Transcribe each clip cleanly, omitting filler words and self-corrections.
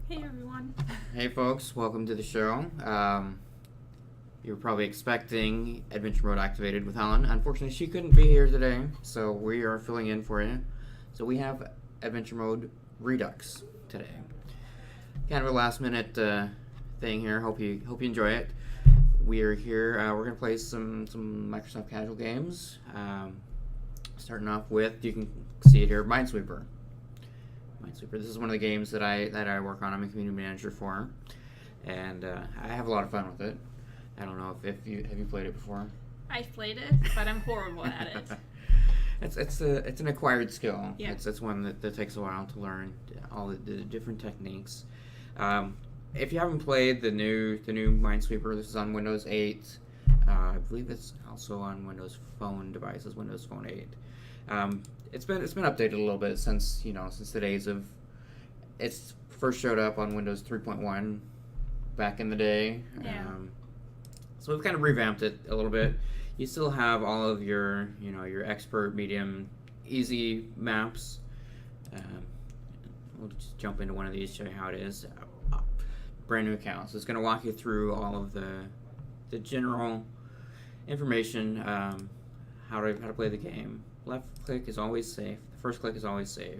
Hey everyone. Hey folks, welcome to the show. You were probably expecting Adventure Mode activated with Helen. Unfortunately, she couldn't be here today, so we are filling in for you. So we have Adventure Mode Redux today. Kind of a last minute thing here. Hope you enjoy it. We are here. We're gonna play some Microsoft casual games. Starting off with, you can see it here, Minesweeper. This is one of the games that I work on. I'm a community manager for, and I have a lot of fun with it. I don't know if you have you played it before. I've played it, but I'm horrible at it. It's an acquired skill. Yeah. It's one that takes a while to learn all the different techniques. If you haven't played the new Minesweeper, this is on Windows 8. I believe it's also on Windows Phone devices, Windows Phone 8. It's been updated a little bit since the days of it's first showed up on Windows 3.1 back in the day. Yeah. So we've kind of revamped it a little bit. You still have all of your your expert, medium, easy maps. We'll just jump into one of these, show you how it is. Brand new account. So it's going to walk you through all of the general information, how to play the game. Left click is always safe. The first click is always safe.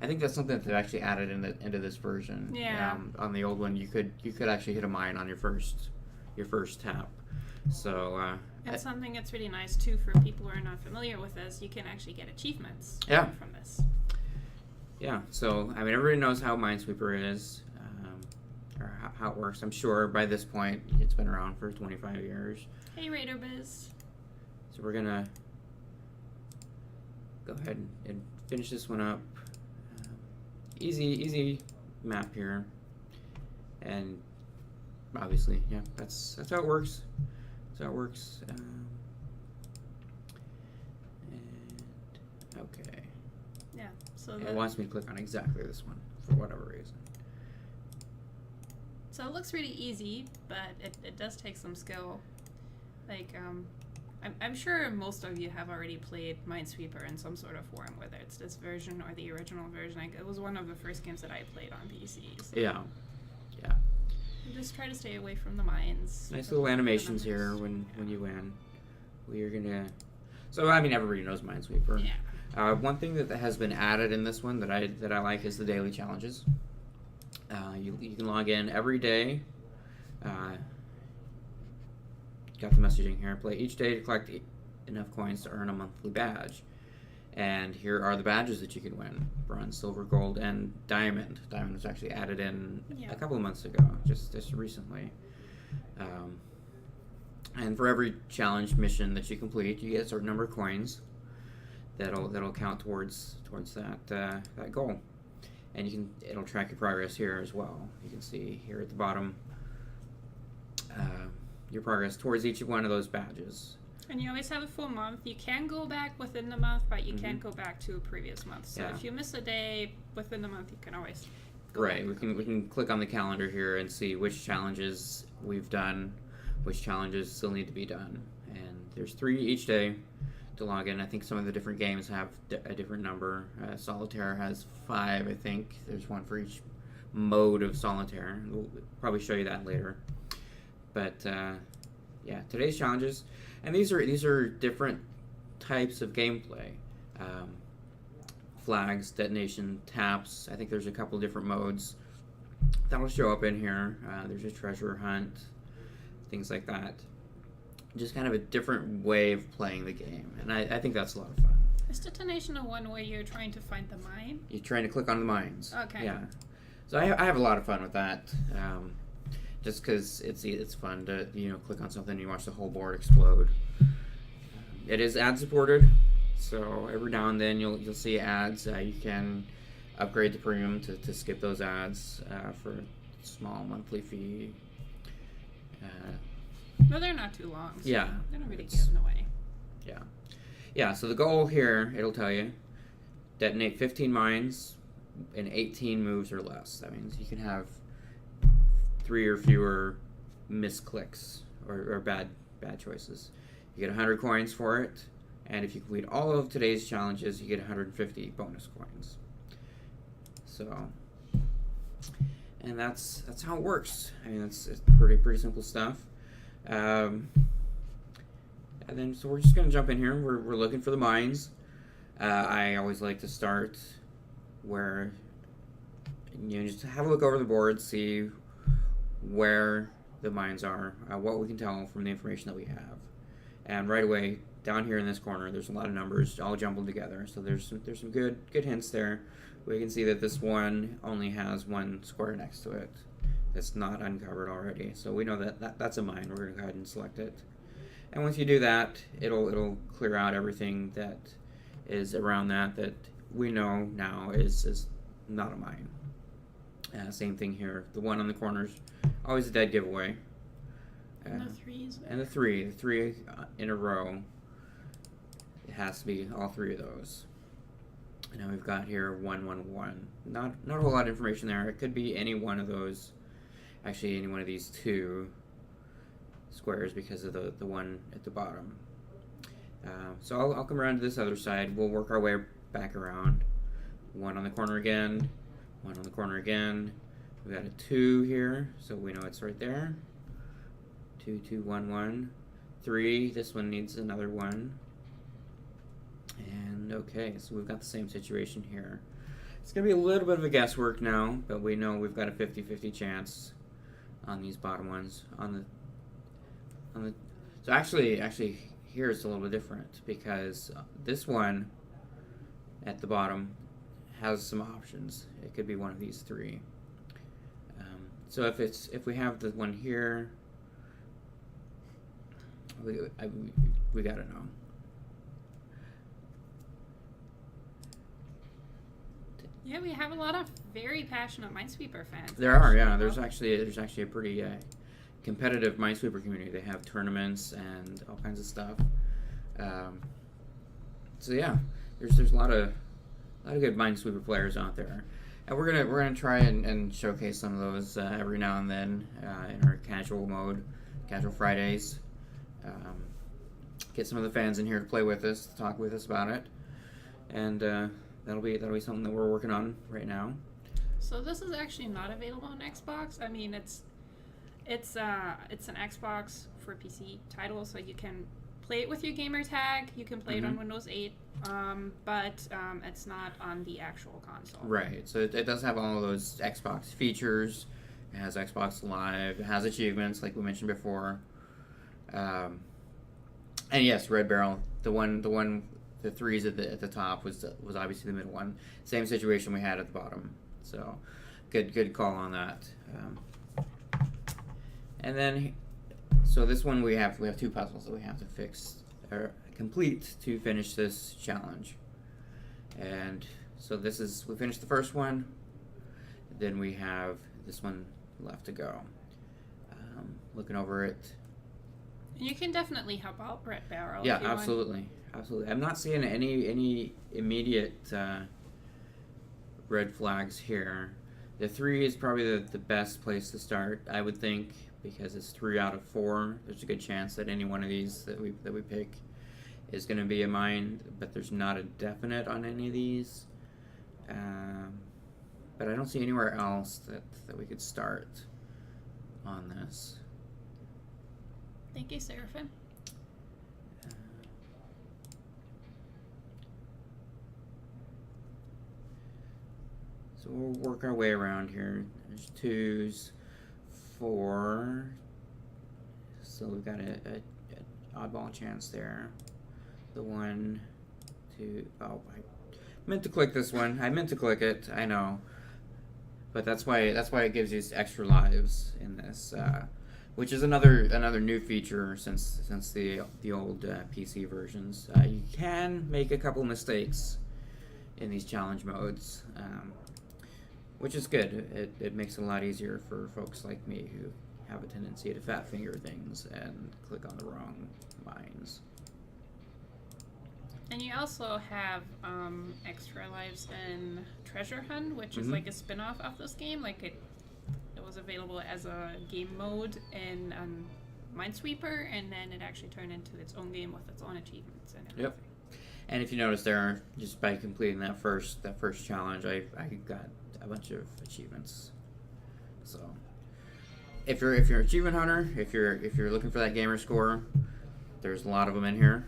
I think that's something that they actually added into this version. Yeah. On the old one, you could actually hit a mine on your first tap. So. And something that's really nice too for people who are not familiar with this, you can actually get achievements from this. Yeah. So I mean, everybody knows how Minesweeper is, or how it works. I'm sure by this point it's been around for 25 years. Hey Raider Biz. So we're gonna go ahead and finish this one up. Easy map here, and obviously, yeah, that's how it works. That's how it works. And okay. Yeah. So It wants me to click on exactly this one for whatever reason. So it looks really easy, but it does take some skill. Like I'm sure most of you have already played Minesweeper in some sort of form, whether it's this version or the original version. Like, it was one of the first games that I played on PC. So Yeah. just try to stay away from the mines. Nice little animations here when you win. We are gonna. So I mean, everybody knows Minesweeper. Yeah. One thing that has been added in this one that I like is the daily challenges. You can log in every day. Got the messaging here. Play each day to collect enough coins to earn a monthly badge. And here are the badges that you can win: bronze, silver, gold, and diamond. Diamond was actually added in a couple of months ago, just recently. And for every challenge mission that you complete, you get a certain number of coins that'll count towards that goal. And it'll track your progress here as well. You can see here at the bottom your progress towards each one of those badges. And you always have a full month. You can go back within the month, but you can't go back to a previous month. So if you miss a day within the month, you can always go Right. back. We can click on the calendar here and see which challenges we've done, which challenges still need to be done. And there's 3 each day to log in. I think some of the different games have a different number. Solitaire has 5, I think. There's one for each mode of Solitaire. We'll probably show you that later. But yeah, today's challenges, and these are different types of gameplay. Flags, detonation, taps. I think there's a couple different modes that will show up in here. There's a treasure hunt, things like that. Just kind of a different way of playing the game, and I think that's a lot of fun. Is detonation the one where you're trying to find the mine? You're trying to click on the mines. Okay. Yeah. So I have a lot of fun with that. Just because it's fun to click on something and you watch the whole board explode. It is ad supported, so every now and then you'll see ads. You can upgrade the premium to skip those ads for a small monthly fee. No, they're not too long. So Yeah, they're not really giving away. Yeah. So the goal here, it'll tell you, detonate 15 mines in 18 moves or less. That means you can have 3 or fewer misclicks or bad choices. You get 100 coins for it, and if you complete all of today's challenges, you get 150 bonus coins. So and that's how it works. I mean, it's pretty simple stuff. And then so we're just gonna jump in here. We're looking for the mines. I always like to start where just have a look over the board, see where the mines are, what we can tell from the information that we have, and right away down here in this corner, there's a lot of numbers all jumbled together. So there's some good hints there. We can see that this one only has one square next to it that's not uncovered already. So we know that's a mine. We're going to go ahead and select it. And once you do that, it'll clear out everything that is around that we know now is not a mine. Same thing here. The one on the corners, always a dead giveaway. And the threes. And the three in a row. It has to be all three of those. And now we've got here 111. Not a whole lot of information there. It could be any one of those. Actually, any one of these two squares because of the one at the bottom. So I'll come around to this other side. We'll work our way back around. One on the corner again. One on the corner again. We've got a 2 here, so we know it's right there. 2, 2, 1, 1. 3. This one needs another 1. And okay, so we've got the same situation here. It's going to be a little bit of a guesswork now, but we know we've got a 50-50 chance on these bottom ones. So actually here it's a little bit different because this one at the bottom has some options. It could be one of these 3. So if we have the one here, we gotta know. Yeah, we have a lot of very passionate Minesweeper fans. There are, yeah. There's actually a pretty competitive Minesweeper community. They have tournaments and all kinds of stuff. So yeah, there's a lot of good Minesweeper players out there, and we're gonna try and showcase some of those every now and then in our casual mode, casual Fridays. Get some of the fans in here to play with us, to talk with us about it, and that'll be something that we're working on right now. So this is actually not available on Xbox. I mean, it's an Xbox for PC title, so you can play it with your gamer tag. You can play it on Windows 8, but it's not on the actual console. Right. So it does have all of those Xbox features. It has Xbox Live. It has achievements, like we mentioned before. And yes, Red Barrel, the 3s at the top was obviously the middle one. Same situation we had at the bottom. So good call on that. And then, so this one we have 2 puzzles that we have to fix or complete to finish this challenge. And so we finished the first one. Then we have this one left to go. Looking over it. You can definitely help out Red Barrel. Yeah, absolutely. I'm not seeing any immediate red flags here. The 3 is probably the best place to start, I would think, because it's 3 out of 4. There's a good chance that any one of these that we pick is going to be a mine, but there's not a definite on any of these. But I don't see anywhere else that we could start on this. Thank you, Seraphim. So we'll work our way around here. There's 2s, 4. So we've got a oddball chance there. The 1, 2. Oh, I meant to click this one. I meant to click it. I know, but that's why it gives you extra lives in this, which is another new feature since the old PC versions. You can make a couple mistakes in these challenge modes. Which is good. It makes it a lot easier for folks like me who have a tendency to fat finger things and click on the wrong mines. And you also have extra lives in Treasure Hunt, which is like a spin-off of this game. Like it was available as a game mode in Minesweeper, and then it actually turned into its own game with its own achievements and everything. Yep. And if you notice there, just by completing that first challenge, I got a bunch of achievements So if you're an achievement hunter, if you're looking for that gamer score, there's a lot of them in here.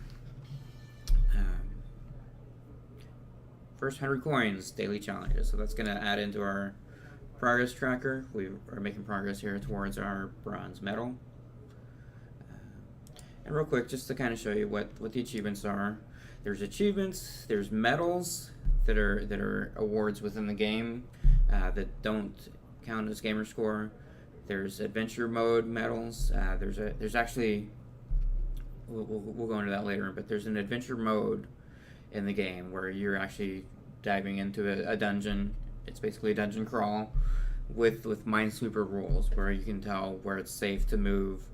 First 100 coins, daily challenges. So that's going to add into our progress tracker. We are making progress here towards our bronze medal. And real quick, just to kind of show you what the achievements are. There's achievements, there's medals that are awards within the game that don't count as gamer score. There's adventure mode medals. There's actually, we'll go into that later, but there's an adventure mode in the game where you're actually diving into a dungeon. It's basically a dungeon crawl with Minesweeper rules where you can tell where it's safe to move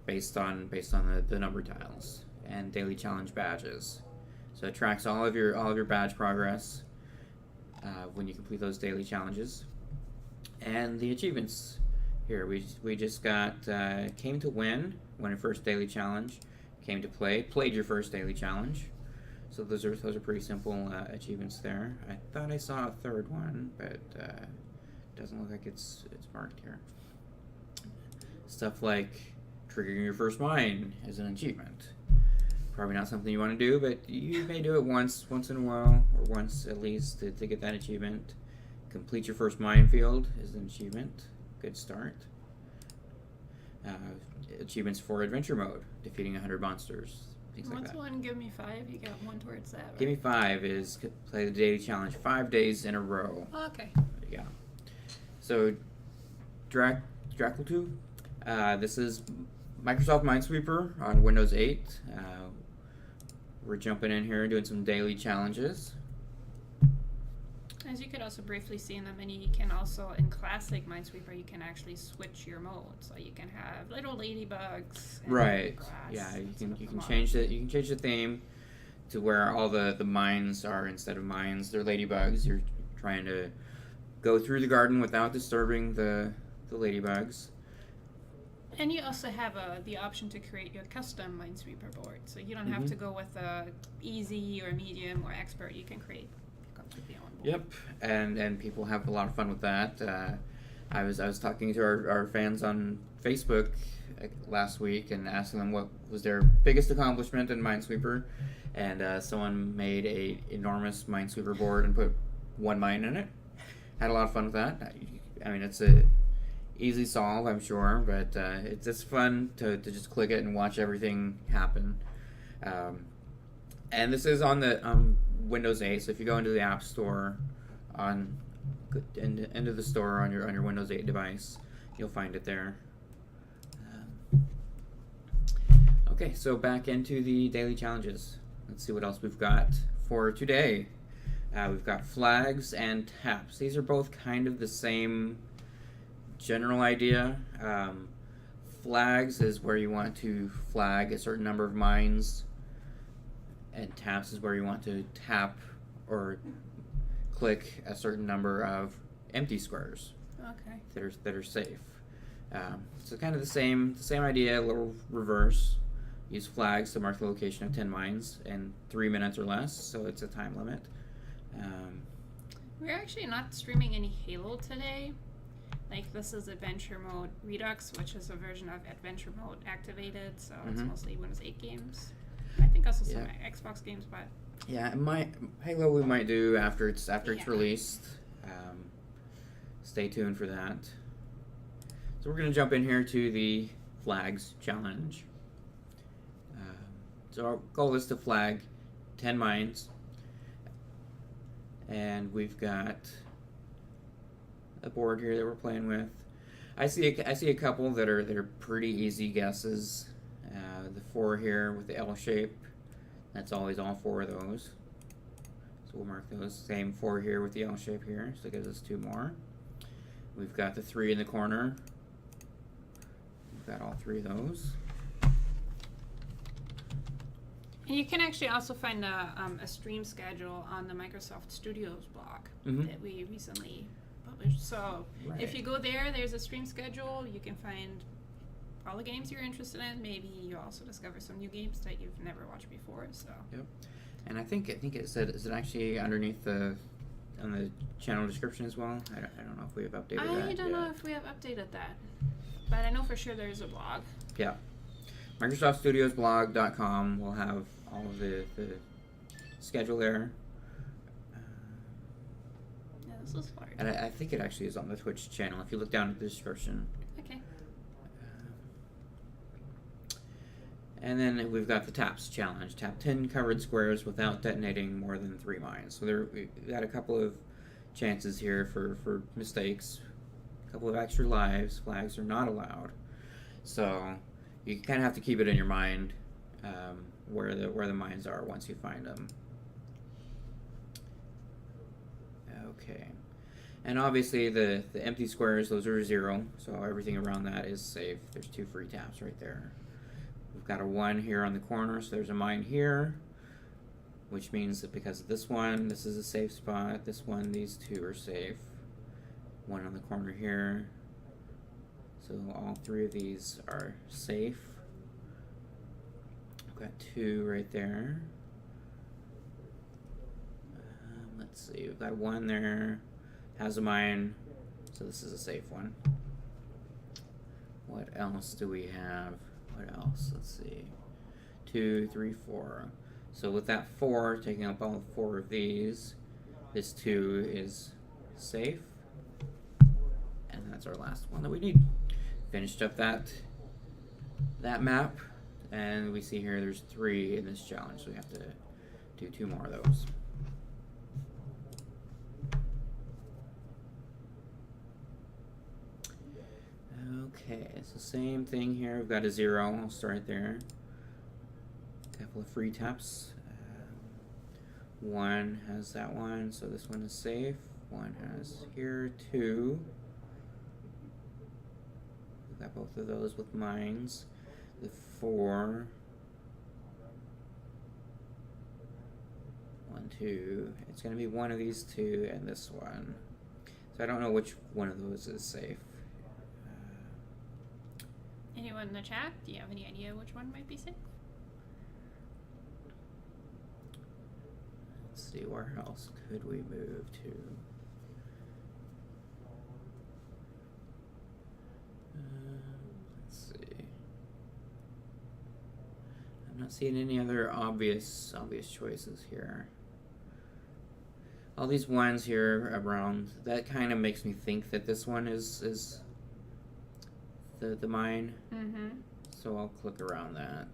based on the number tiles and daily challenge badges. So it tracks all of your badge progress when you complete those daily challenges. And the achievements here, we just got came to win your first daily challenge, came to play, played your first daily challenge. So those are pretty simple achievements there. I thought I saw a third one, but doesn't look like it's marked here. Stuff like triggering your first mine is an achievement. Probably not something you want to do, but you may do it once in a while, or once at least to get that achievement. Complete your first minefield is an achievement. Good start. Achievements for adventure mode, defeating 100 monsters. What's one? Give me 5. You got one towards that, right? Give me 5 is play the daily challenge 5 days in a row. Oh, okay. Yeah. So, Dracultu, this is Microsoft Minesweeper on Windows 8. We're jumping in here and doing some daily challenges. As you could also briefly see in the menu, you can also, in classic Minesweeper, you can actually switch your mode. So you can have little ladybugs. And right. grass. Yeah. You can change the theme to where all the mines are, instead of mines, they're ladybugs. You're trying to go through the garden without disturbing the ladybugs. And you also have the option to create your custom Minesweeper board. So you don't have to go with a easy or medium or expert. You can create completely own board. Yep, and people have a lot of fun with that. I was talking to our fans on Facebook last week and asking them what was their biggest accomplishment in Minesweeper, and someone made a enormous Minesweeper board and put one mine in it. Had a lot of fun with that. I mean, it's a easy solve, I'm sure, but it's just fun to just click it and watch everything happen. And this is on the Windows 8, so if you go into the App Store into the store on your Windows 8 device, you'll find it there. Okay, so back into the daily challenges. Let's see what else we've got for today. We've got flags and taps. These are both kind of the same general idea. Flags is where you want to flag a certain number of mines, and taps is where you want to tap or click a certain number of empty squares. Okay. That are safe. So kind of the same idea, a little reverse. Use flags to mark the location of 10 mines in 3 minutes or less, so it's a time limit. We're actually not streaming any Halo today. Like, this is Adventure Mode Redux, which is a version of Adventure Mode activated, so it's mostly Windows 8 games. I think also some Xbox games, but... Yeah, Halo we might do after it's released. Stay tuned for that. So we're going to jump in here to the Flags Challenge. So our goal is to flag 10 mines. And we've got a board here that we're playing with. I see a couple that are pretty easy guesses. The 4 here with the L shape, that's always all 4 of those. So we'll mark those. Same 4 here with the L shape here, so it gives us 2 more. We've got the 3 in the corner. We've got all 3 of those. And you can actually also find a stream schedule on the Microsoft Studios blog that we recently published. So if you go there, there's a stream schedule. You can find all the games you're interested in. Maybe you also discover some new games that you've never watched before. So. Yep. And I think it said, is it actually underneath the on the channel description as well. I don't know if we have updated that. I don't know if we have updated that, but I know for sure there's a blog. Yeah. MicrosoftStudiosBlog.com will have all of the schedule there. Yeah, this is hard. And I think it actually is on the Twitch channel if you look down at the description. Okay. And then we've got the TAPS challenge. Tap 10 covered squares without detonating more than 3 mines. So we've got a couple of chances here for mistakes. A couple of extra lives. Flags are not allowed. So you kind of have to keep it in your mind where the mines are once you find them. Okay. And obviously the empty squares, those are 0. So everything around that is safe. There's 2 free taps right there. We've got a 1 here on the corner, so there's a mine here, which means that because of this one, this is a safe spot. This one, these 2 are safe. 1 on the corner here. So all 3 of these are safe. We've got 2 right there. Let's see, we've got 1 there. Has a mine, so this is a safe one. What else do we have? What else? Let's see. 2, 3, 4. So with that 4, taking up all 4 of these, this 2 is safe. And that's our last one that we need. Finished up that map, and we see here there's 3 in this challenge, so we have to do 2 more of those. Okay, so same thing here. We've got a 0. I'll start there. A couple of free taps. 1 has that one, so this one is safe. 1 has here 2. We've got both of those with mines. The 4. 1, 2. It's going to be one of these 2 and this one. So I don't know which one of those is safe. Anyone in the chat? Do you have any idea which one might be safe? Let's see, where else could we move to? Let's see. I'm not seeing any other obvious choices here. All these ones here around, that kind of makes me think that this one is the mine. Mm-hmm. So I'll click around that.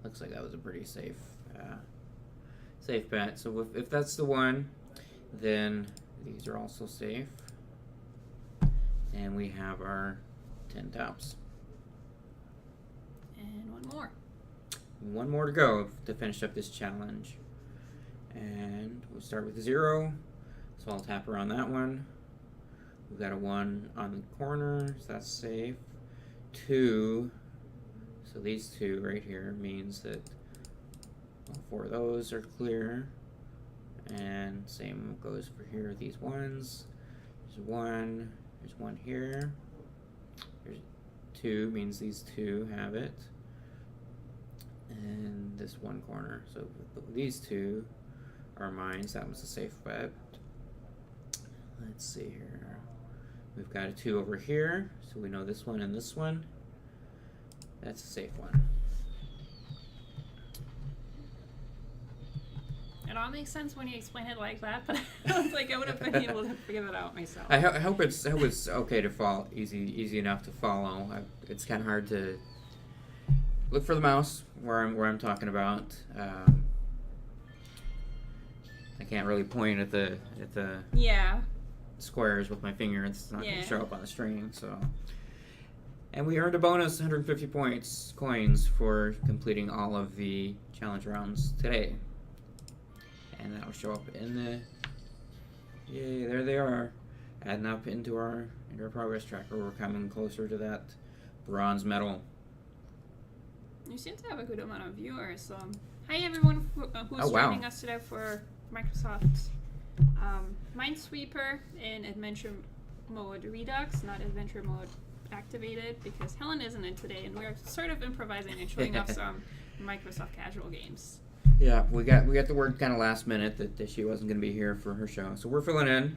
Looks like that was a pretty safe bet. So if that's the one, then these are also safe. And we have our 10 taps. And 1 more. 1 more to go to finish up this challenge. And we'll start with 0. So I'll tap around that one. We've got a 1 on the corner, so that's safe. 2, so these 2 right here means that all 4 of those are clear. And same goes for here, these ones. There's 1, there's 1 here. There's 2, means these 2 have it. And this 1 corner, so these 2 are mine, so that was a safe bet. Let's see here. We've got a 2 over here, so we know this one and this one. That's a safe one. It all makes sense when you explain it like that, but I don't think I would have been able to figure that out myself. I hope it's okay to follow, easy enough to follow. It's kind of hard to look for the mouse where I'm talking about. I can't really point at the yeah. squares with my finger. It's not going Yeah. to show up on the screen. So, and we earned a bonus 150 coins for completing all of the challenge rounds today, and that will show up in the yay. There they are, adding up into our progress tracker. We're coming closer to that bronze medal. You seem to have a good amount of viewers. Hi everyone who's joining us today for Microsoft Minesweeper in Adventure Mode Redux, not Adventure Mode Activated, because Helen isn't in today, and we're sort of improvising and showing off some Microsoft casual games. Yeah, we got the word kind of last minute that she wasn't going to be here for her show, so we're filling in.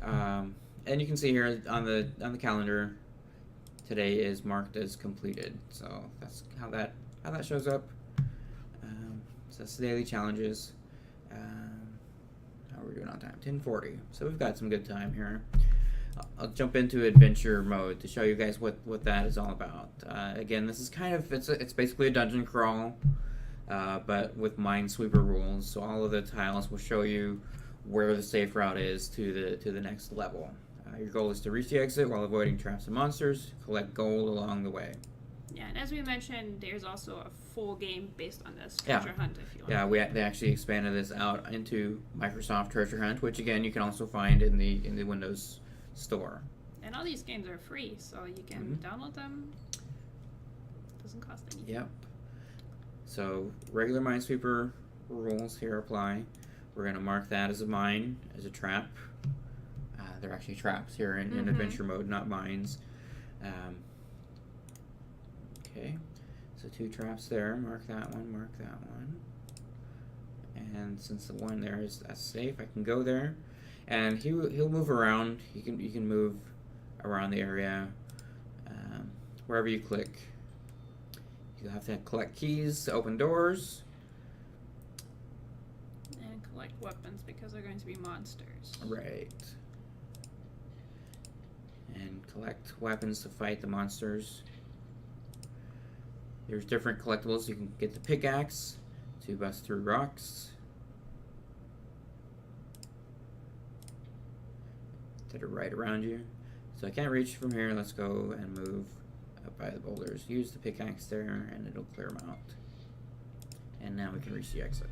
And you can see here on the calendar, today is marked as completed. So that's how that shows up. So that's the daily challenges. How are we doing on time? 10:40. So we've got some good time here. I'll jump into adventure mode to show you guys what that is all about. Again, this is kind of it's basically a dungeon crawl. But with Minesweeper rules, so all of the tiles will show you where the safe route is to the next level. Your goal is to reach the exit while avoiding traps and monsters, collect gold along the way. Yeah, and as we mentioned, there's also a full game based on this treasure hunt if you want. Yeah, they actually expanded this out into Microsoft Treasure Hunt, which again you can also find in the Windows Store. And all these games are free, so you can download them. It doesn't cost anything. Yep. So regular Minesweeper rules here apply. We're going to mark that as a mine, as a trap. They're actually traps here in adventure mode, not mines. Okay, so 2 traps there. Mark that one. Mark that one. And since the one there is that's safe, I can go there, and he'll move around. You can move around the area wherever you click. You have to collect keys to open doors. And collect weapons because they're going to be monsters. Right. And collect weapons to fight the monsters. There's different collectibles. You can get the pickaxe to bust through rocks that are right around you. So I can't reach from here. Let's go and move up by the boulders. Use the pickaxe there and it'll clear them out. And now we can reach the exit.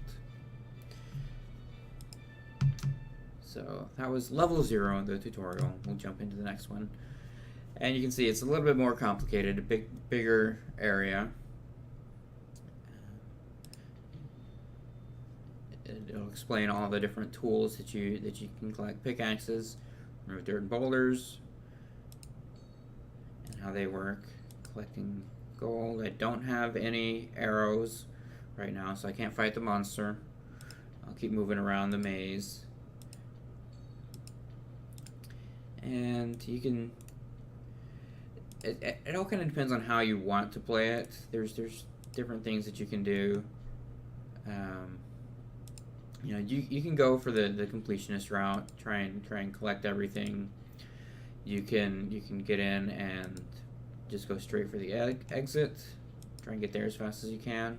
So that was level 0 in the tutorial. We'll jump into the next one. And you can see it's a little bit more complicated, a bigger area. It'll explain all the different tools that you can collect: pickaxes, remove dirt and boulders, and how they work. Collecting gold. I don't have any arrows right now, so I can't fight the monster. I'll keep moving around the maze. And you can... It all kind of depends on how you want to play it. There's different things that you can do. You know, you can go for the completionist route. Try and collect everything. You can get in and just go straight for the exit. Try and get there as fast as you can.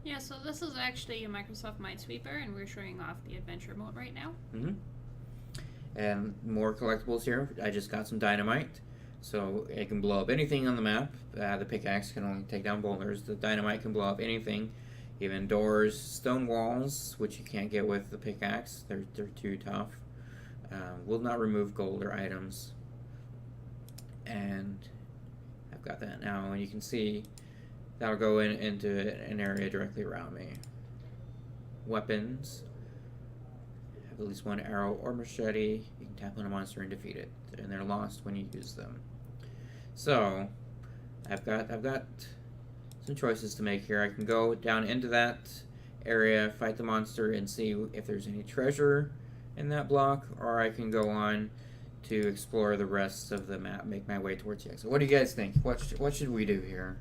Yeah, so this is actually a Microsoft Minesweeper, and we're showing off the adventure mode right now. And more collectibles here. I just got some dynamite, so it can blow up anything on the map. The pickaxe can only take down boulders. The dynamite can blow up anything, even doors, stone walls, which you can't get with the pickaxe. They're too tough. Will not remove gold or items. And I've got that now, and you can see that'll go into an area directly around me. Weapons. Have at least one arrow or machete. You can tap on a monster and defeat it, and they're lost when you use them. So I've got some choices to make here. I can go down into that area, fight the monster, and see if there's any treasure in that block, or I can go on to explore the rest of the map, make my way towards the exit. What do you guys think? What should we do here?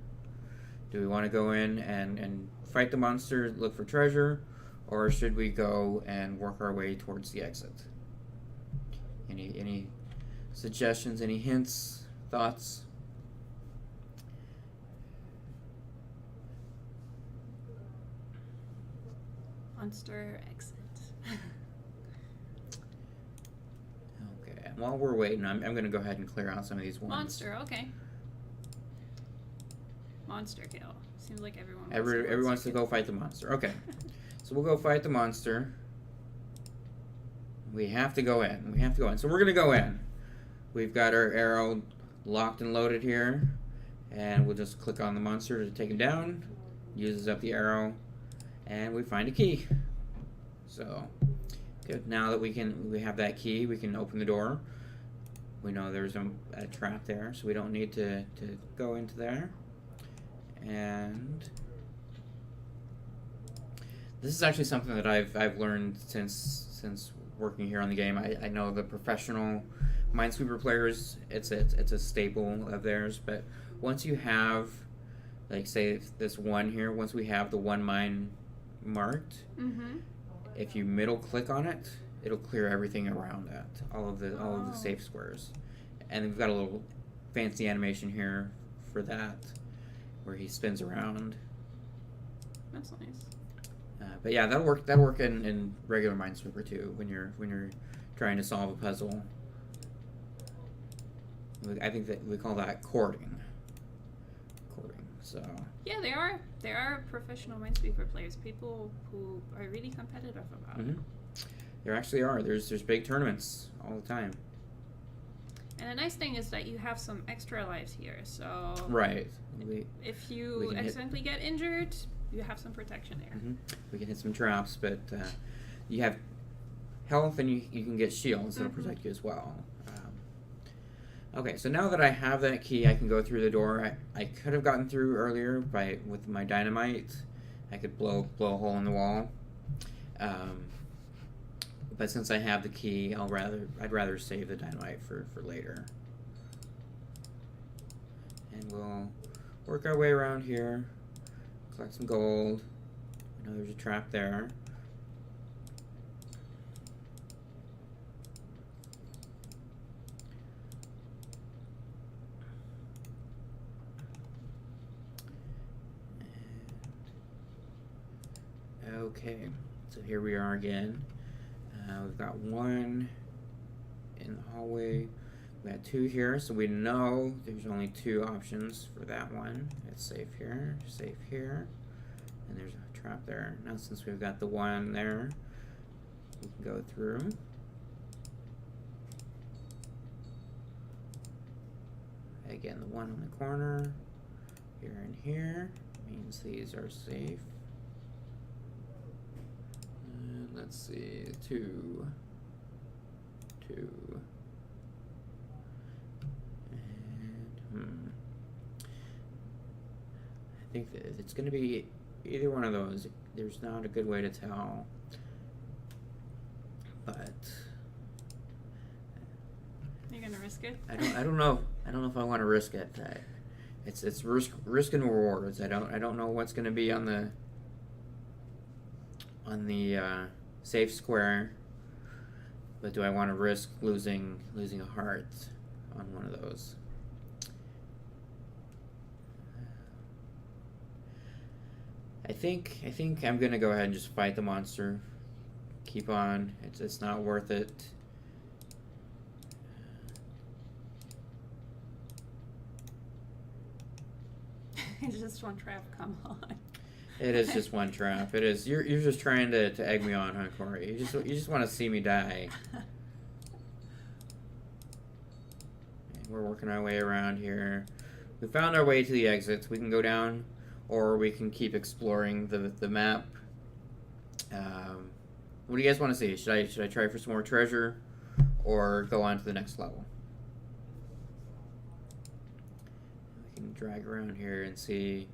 Do we want to go in and fight the monster, look for treasure, or should we go and work our way towards the exit? Any suggestions, any hints, thoughts? Monster exit. Okay, and while we're waiting, I'm going to go ahead and clear out some of these ones. Monster, okay. Monster kill. Seems like everyone wants to go fight the monster. Okay, so we'll go fight the monster. We have to go in. So we're going to go in. We've got our arrow locked and loaded here. And we'll just click on the monster to take him down. Uses up the arrow. And we find a key. So, good. Now that we have that key, we can open the door. We know there's a trap there, so we don't need to go into there. And This is actually something that I've learned since working here on the game. I know the professional Minesweeper players, it's a staple of theirs. But once you have, like, say this one here, once we have the one mine marked, if you middle click on it, it'll clear everything around that, all of the safe squares. And we've got a little fancy animation here for that, where he spins around. That's nice. But yeah, that'll work in regular Minesweeper too, when you're trying to solve a puzzle. I think that we call that cording. So yeah, they are professional Minesweeper players, people who are really competitive about it. There actually are. There's big tournaments all the time. And the nice thing is that you have some extra lives here, so right. If you accidentally get injured, you have some protection there. We can hit some traps, but you have health and you can get shields that'll protect you as well. Okay, so now that I have that key, I can go through the door. I could have gotten through earlier with my dynamite. I could blow a hole in the wall. But since I have the key, I'd rather save the dynamite for later. And we'll work our way around here, collect some gold. I know there's a trap there. Okay, so here we are again. We've got one in the hallway. We got two here, so we know there's only two options for that one. It's safe here, and there's a trap there. Now since we've got the one there, we can go through. Again, the one on the corner, here and here, means these are safe. Let's see, two. And, I think that it's going to be either one of those. There's not a good way to tell. But You're gonna risk it? I don't know. I don't know if I want to risk it. It's risk and rewards. I don't know what's going to be on the safe square, but do I want to risk losing a heart on one of those? I think I'm gonna go ahead and just fight the monster. Keep on. It's not worth it. It's just one trap, come on. It is just one trap. It is. You're just trying to egg me on, huh, Corey? You just want to see me die. And we're working our way around here. We found our way to the exits. We can go down, or we can keep exploring the map. What do you guys want to see? Should I try for some more treasure, or go on to the next level? We can drag around here and see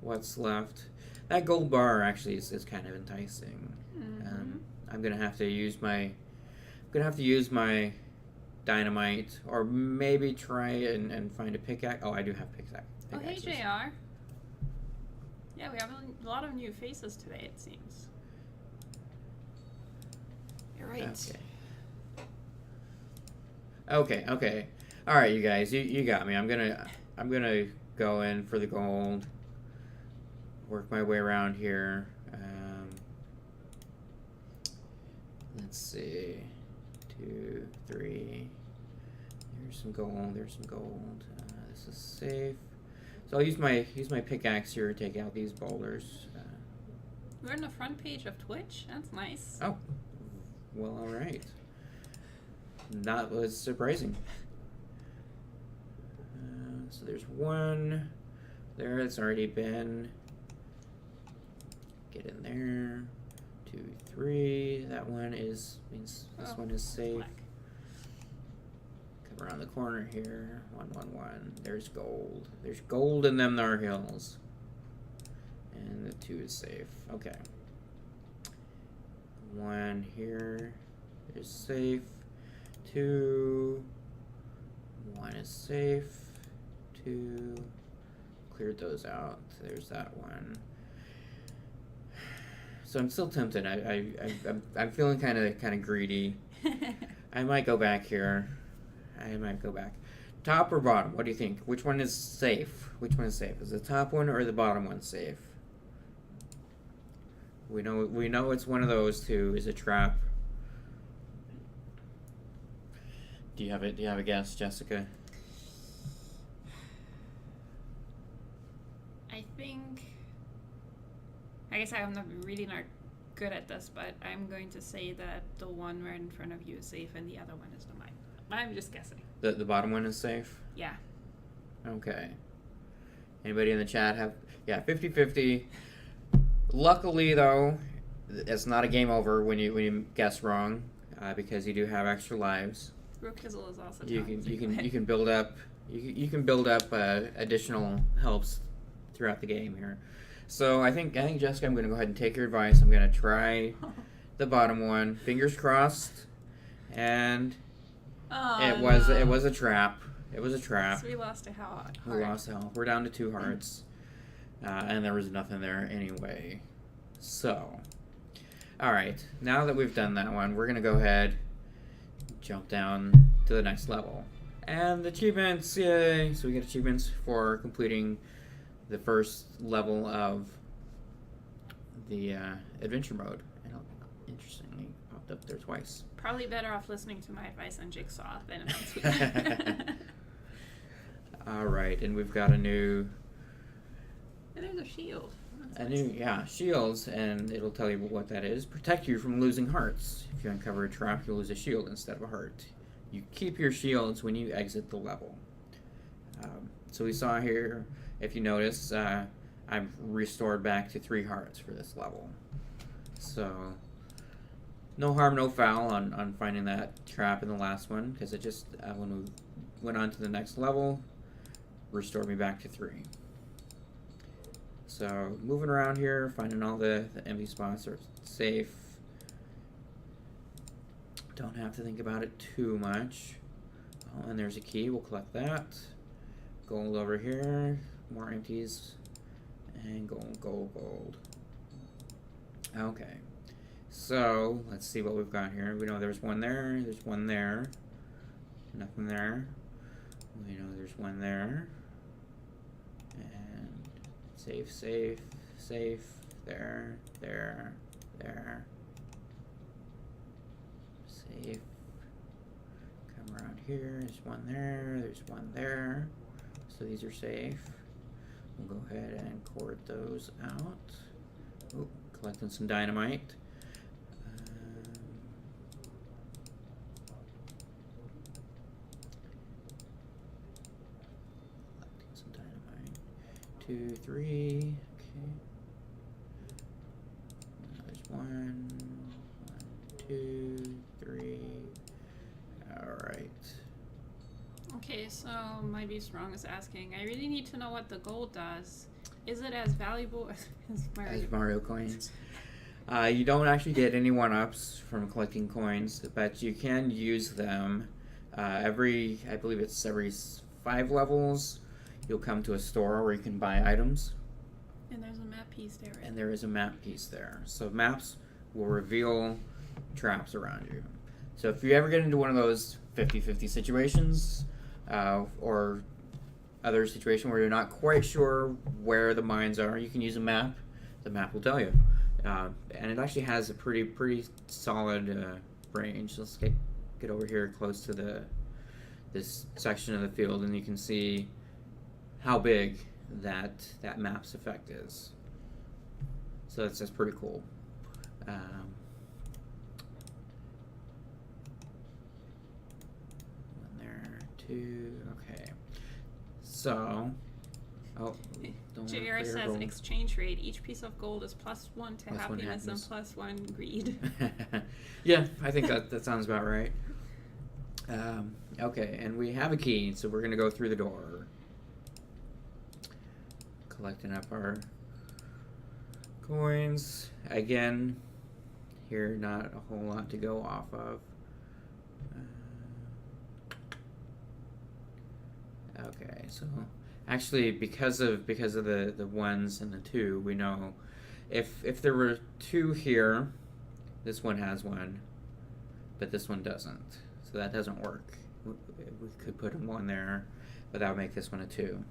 what's left. That gold bar actually is kind of enticing. I'm gonna have to use my dynamite, or maybe try and find a pickaxe. Oh, I do have pickaxe. Oh, hey, JR. Yeah, we have a lot of new faces today, it seems. You're right. Okay. All right, you guys, you got me. I'm gonna go in for the gold. Work my way around here. Let's see. 2, 3. There's some gold. This is safe. So I'll use my pickaxe here to take out these boulders. We're on the front page of Twitch. That's nice. Oh, well, all right. That was surprising. So there's one there that's already been. Get in there. 2, 3. That one means this one is safe. Black. Come around the corner here. 1, 1, 1. There's gold. There's gold in them thar hills. And the 2 is safe. Okay. 1 here is safe. 2. 1 is safe. 2. Cleared those out. There's that one. So I'm still tempted. I'm feeling kind of greedy. I might go back here. I might go back. Top or bottom? What do you think? Which one is safe? Which one is safe? Is the top one or the bottom one safe? We know it's one of those two is a trap. Do you have it? Do you have a guess, Jessica? I guess I'm not good at this, but I'm going to say that the one right in front of you is safe and the other one is the mine. I'm just guessing. The bottom one is safe? Yeah. Okay. Anybody in the chat have... Yeah, 50-50. Luckily, though, it's not a game over when you guess wrong, because you do have extra lives. Rookhizzle is also you can build up additional helps throughout the game here. So I think Jessica, I'm going to go ahead and take your advice. I'm going to try the bottom one. Fingers crossed. And it was a trap. It was a trap. So we lost a heart. We lost a heart. We're down to 2 hearts. And there was nothing there anyway. So, all right. Now that we've done that one, we're going to go ahead jump down to the next level. And achievements, yay! So we get achievements for completing the first level of the adventure mode. And interestingly, popped up there twice. Probably better off listening to my advice on Jigsaw than Minesweeper. All right, and we've got a new... And there's a shield. Shields, and it'll tell you what that is. Protect you from losing hearts. If you uncover a trap, you'll lose a shield instead of a heart. You keep your shields when you exit the level. So we saw here, if you notice, I've restored back to 3 hearts for this level. So, no harm, no foul on finding that trap in the last one, because it just, when we went on to the next level, restored me back to 3. So, moving around here, finding all the empty spots are safe. Don't have to think about it too much. Oh, and there's a key. We'll collect that. Gold over here. More empties. And gold. Okay. So, let's see what we've got here. We know there's one there. There's one there. Nothing there. We know there's one there. And safe. There. Safe. Come around here. There's one there. There's one there. So these are safe. We'll go ahead and cord those out. Oh, collecting some dynamite. Collecting some dynamite. 2, 3. Okay. There's 1, 2, 3. Alright. Okay, so my Be Strong is asking, I really need to know what the gold does. Is it as valuable as Mario coins? You don't actually get any 1-ups from collecting coins, but you can use them I believe it's every 5 levels, you'll come to a store where you can buy items. And there's a map piece there, right? And there is a map piece there. So maps will reveal traps around you. So if you ever get into one of those 50-50 situations, or other situation where you're not quite sure where the mines are, you can use a map. The map will tell you. And it actually has a pretty solid range. Let's get over here close to this section of the field, and you can see how big that map's effect is. So that's pretty cool. One there, 2, okay. So, JR says gold. Exchange rate. Each piece of gold is +1 to happiness and +1 greed. Yeah, I think that sounds about right. Okay, and we have a key, so we're going to go through the door. Collecting up our coins. Again, here, not a whole lot to go off of. Okay, so actually because of the ones and the two, we know if there were two here, this one has one, but this one doesn't. So that doesn't work. We could put a 1 there, but that would make this one a 2.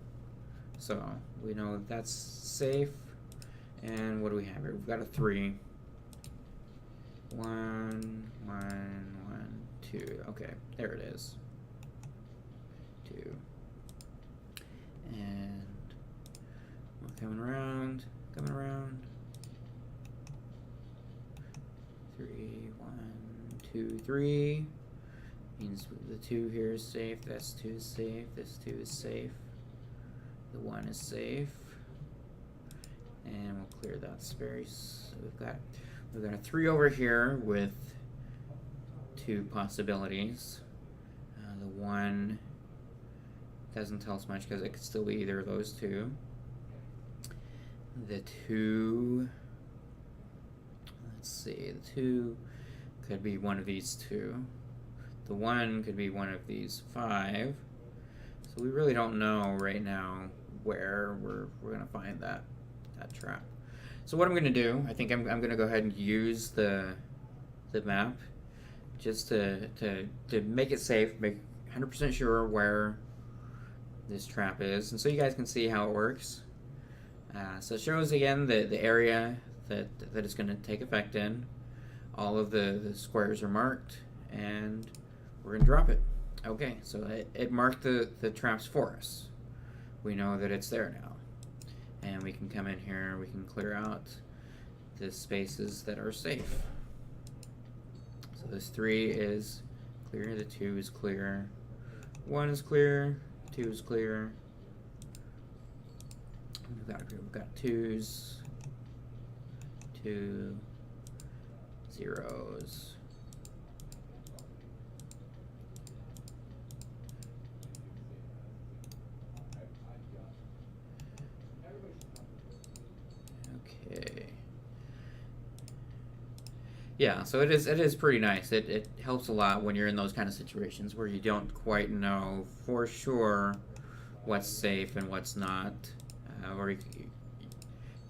So we know that's safe. And what do we have here? We've got a 3. 1, 1, 1, 2. Okay, there it is. 2. And we're coming around. 3, 1, 2, 3. Means the 2 here is safe. This 2 is safe. This 2 is safe. The 1 is safe. And we'll clear that space. So we've got a 3 over here with 2 possibilities. The 1 doesn't tell us much because it could still be either of those 2. The 2, let's see, the 2 could be one of these 2. The 1 could be one of these 5. So we really don't know right now where we're going to find that trap. So what I'm going to do, I think I'm going to go ahead and use the map just to make it safe, make 100% sure where this trap is, and so you guys can see how it works. So it shows again the area that it's going to take effect in. All of the squares are marked, and we're going to drop it. Okay, so it marked the traps for us. We know that it's there now. And we can come in here, we can clear out the spaces that are safe. So this 3 is clear, the 2 is clear, 1 is clear, 2 is clear. We've got 2s, 2, 0s. Okay. Yeah, so it is pretty nice. It helps a lot when you're in those kind of situations where you don't quite know for sure what's safe and what's not, or you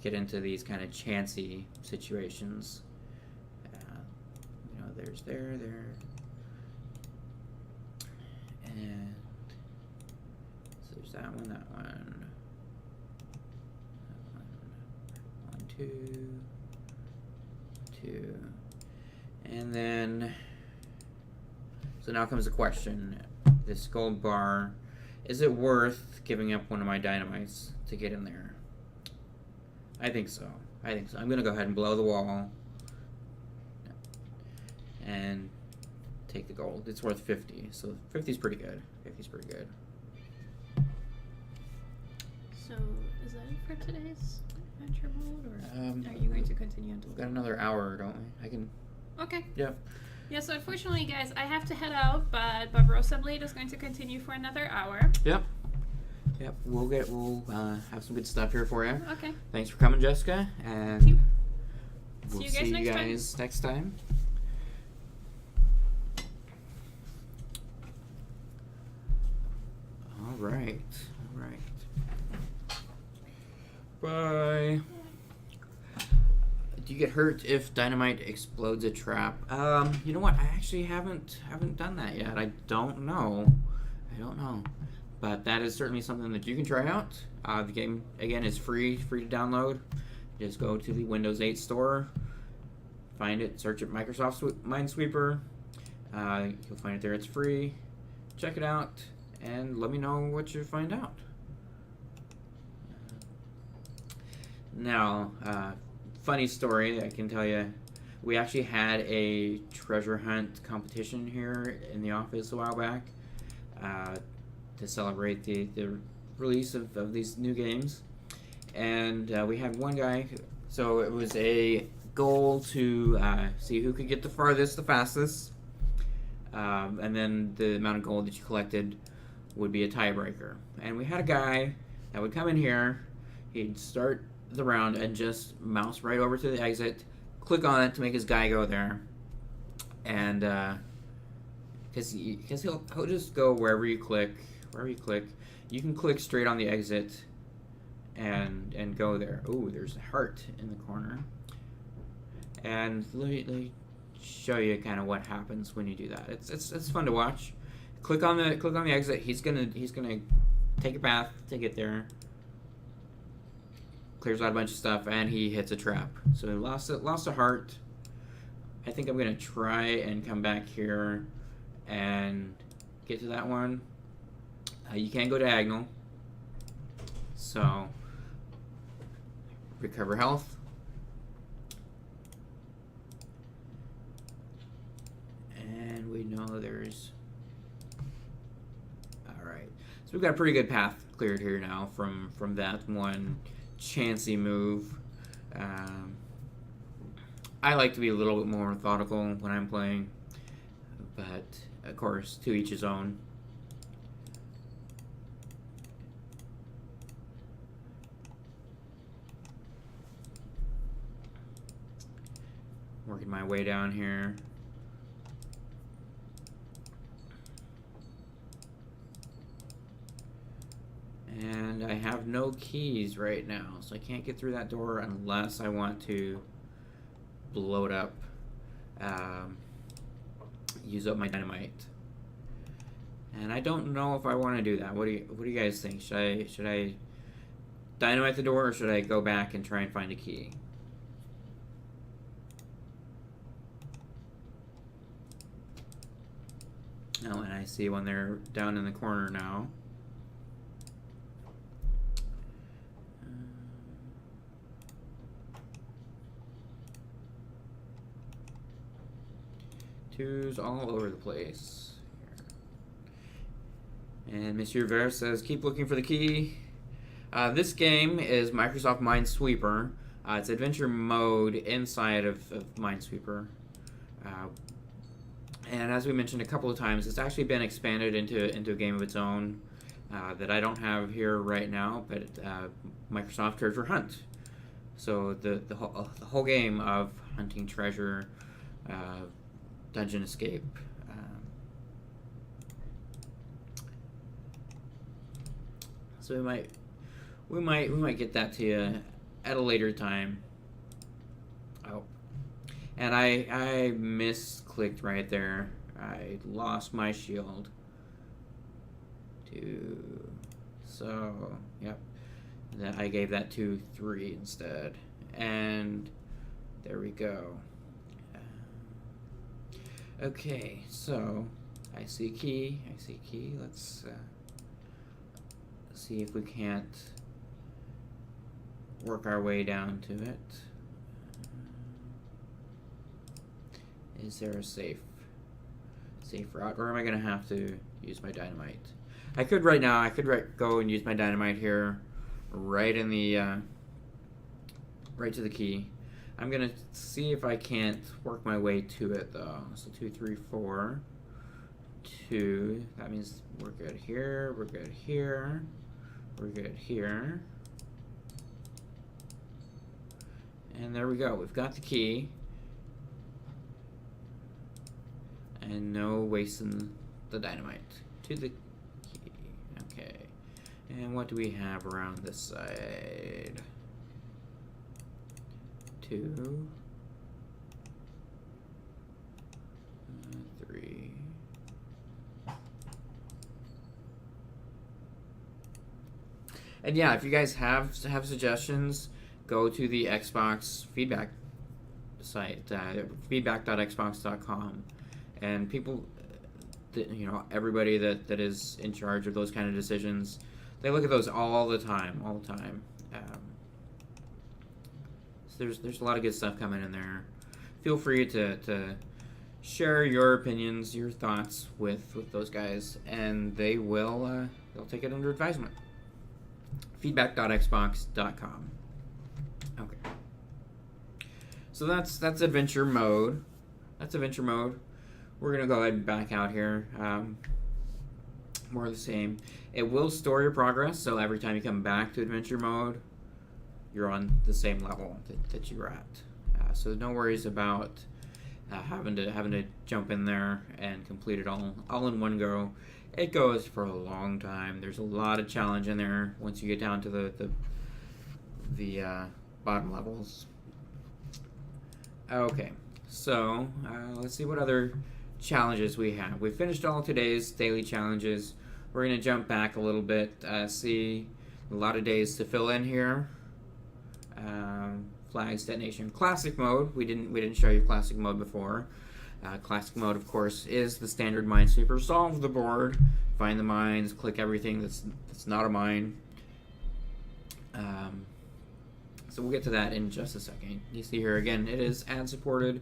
get into these kind of chancy situations. You know, there's there, and so there's that one, 1, 2, 2. And then, so now comes the question, this gold bar, is it worth giving up one of my dynamites to get in there? I think so. I'm going to go ahead and blow the wall and take the gold. It's worth 50, so 50 is pretty good. 50 is pretty good. So, is that it for today's adventure mode, or are you going to continue until? We've got another hour, don't we? I can. Okay. Yep. Yeah, so unfortunately, guys, I have to head out, but Barbarossa Blade is going to continue for another hour. Yep. We'll have some good stuff here for you. Okay. Thanks for coming, Jessica, and we'll see you guys next time. All right. Bye. Do you get hurt if dynamite explodes a trap? You know what? I actually haven't done that yet. I don't know. But that is certainly something that you can try out. The game, again, is free to download. Just go to the Windows 8 store, find it, search it Microsoft Minesweeper. You'll find it there. It's free. Check it out, and let me know what you find out. Now, funny story I can tell you. We actually had a treasure hunt competition here in the office a while back to celebrate the release of these new games. And we had one guy, so it was a goal to see who could get the farthest, the fastest. And then the amount of gold that you collected would be a tiebreaker. And we had a guy that would come in here, he'd start the round and just mouse right over to the exit, click on it to make his guy go there, and because he'll just go wherever you click. You can click straight on the exit and go there. Ooh, there's a heart in the corner. And let me show you kind of what happens when you do that. It's fun to watch. Click on the exit. He's gonna take a path to get there. Clears out a bunch of stuff, and he hits a trap. So he lost a heart. I think I'm gonna try and come back here and get to that one. You can't go diagonal. So recover health. And we know there's... Alright. So we've got a pretty good path cleared here now from that one chancy move. I like to be a little bit more methodical when I'm playing, but of course, to each his own. Working my way down here. And I have no keys right now, so I can't get through that door unless I want to blow it up, use up my dynamite. And I don't know if I want to do that. What do you guys think? Should I dynamite the door, or should I go back and try and find a key? Oh, and I see one there down in the corner now. Twos all over the place. And Monsieur Vert says, keep looking for the key. This game is Microsoft Minesweeper. It's adventure mode inside of Minesweeper. And as we mentioned a couple of times, it's actually been expanded into a game of its own that I don't have here right now, but Microsoft Treasure Hunt. So the whole game of hunting treasure, dungeon escape. So we might get that to you at a later time. Oh, and I misclicked right there. I lost my shield. So yep, then I gave that 2-3 instead, and there we go. Okay, so I see key. Let's see if we can't work our way down to it. Is there a safe route, or am I gonna have to use my dynamite? I could right now. I could go and use my dynamite here, right in the right to the key. I'm gonna see if I can't work my way to it though. So 2, 3, 4, 2. That means we're good here. We're good here. We're good here. And there we go. We've got the key. And no wasting the dynamite. To the key. Okay. And what do we have around this side? 2, 3. And yeah, if you guys have suggestions, go to the Xbox feedback site, feedback.xbox.com, and people, everybody that is in charge of those kind of decisions, they look at those all the time. So there's a lot of good stuff coming in there. Feel free to share your opinions, your thoughts with those guys, and they'll take it under advisement. Feedback.xbox.com. Okay. So that's adventure mode. We're gonna go ahead and back out here. More of the same. It will store your progress, so every time you come back to adventure mode, you're on the same level that you were at. So no worries about having to jump in there and complete it all in one go. It goes for a long time. There's a lot of challenge in there once you get down to the bottom levels. Okay, so let's see what other challenges we have. We finished all today's daily challenges. We're gonna jump back a little bit. See a lot of days to fill in here. Flags detonation classic mode. We didn't show you classic mode before. Classic mode, of course, is the standard Minesweeper. Solve the board, find the mines, click everything that's not a mine. So we'll get to that in just a second. You see here again, it is ad supported.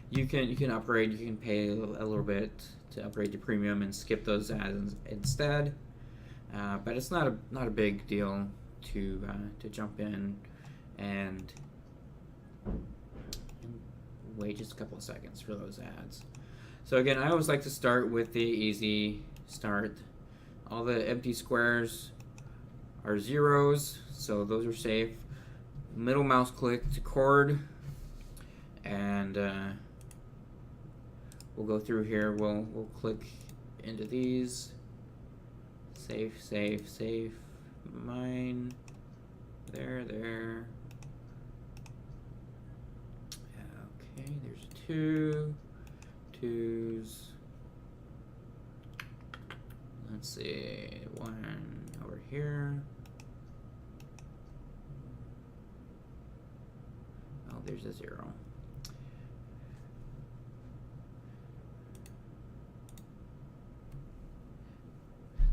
You can upgrade. You can pay a little bit to upgrade to premium and skip those ads instead. But it's not a big deal to jump in and wait just a couple of seconds for those ads. So again, I always like to start with the easy start. All the empty squares are zeros, so those are safe. Middle mouse click to chord, and we'll go through here. We'll click into these. Safe, safe, safe. Mine. There. Okay, there's twos. Let's see, one over here. Oh, there's a 0.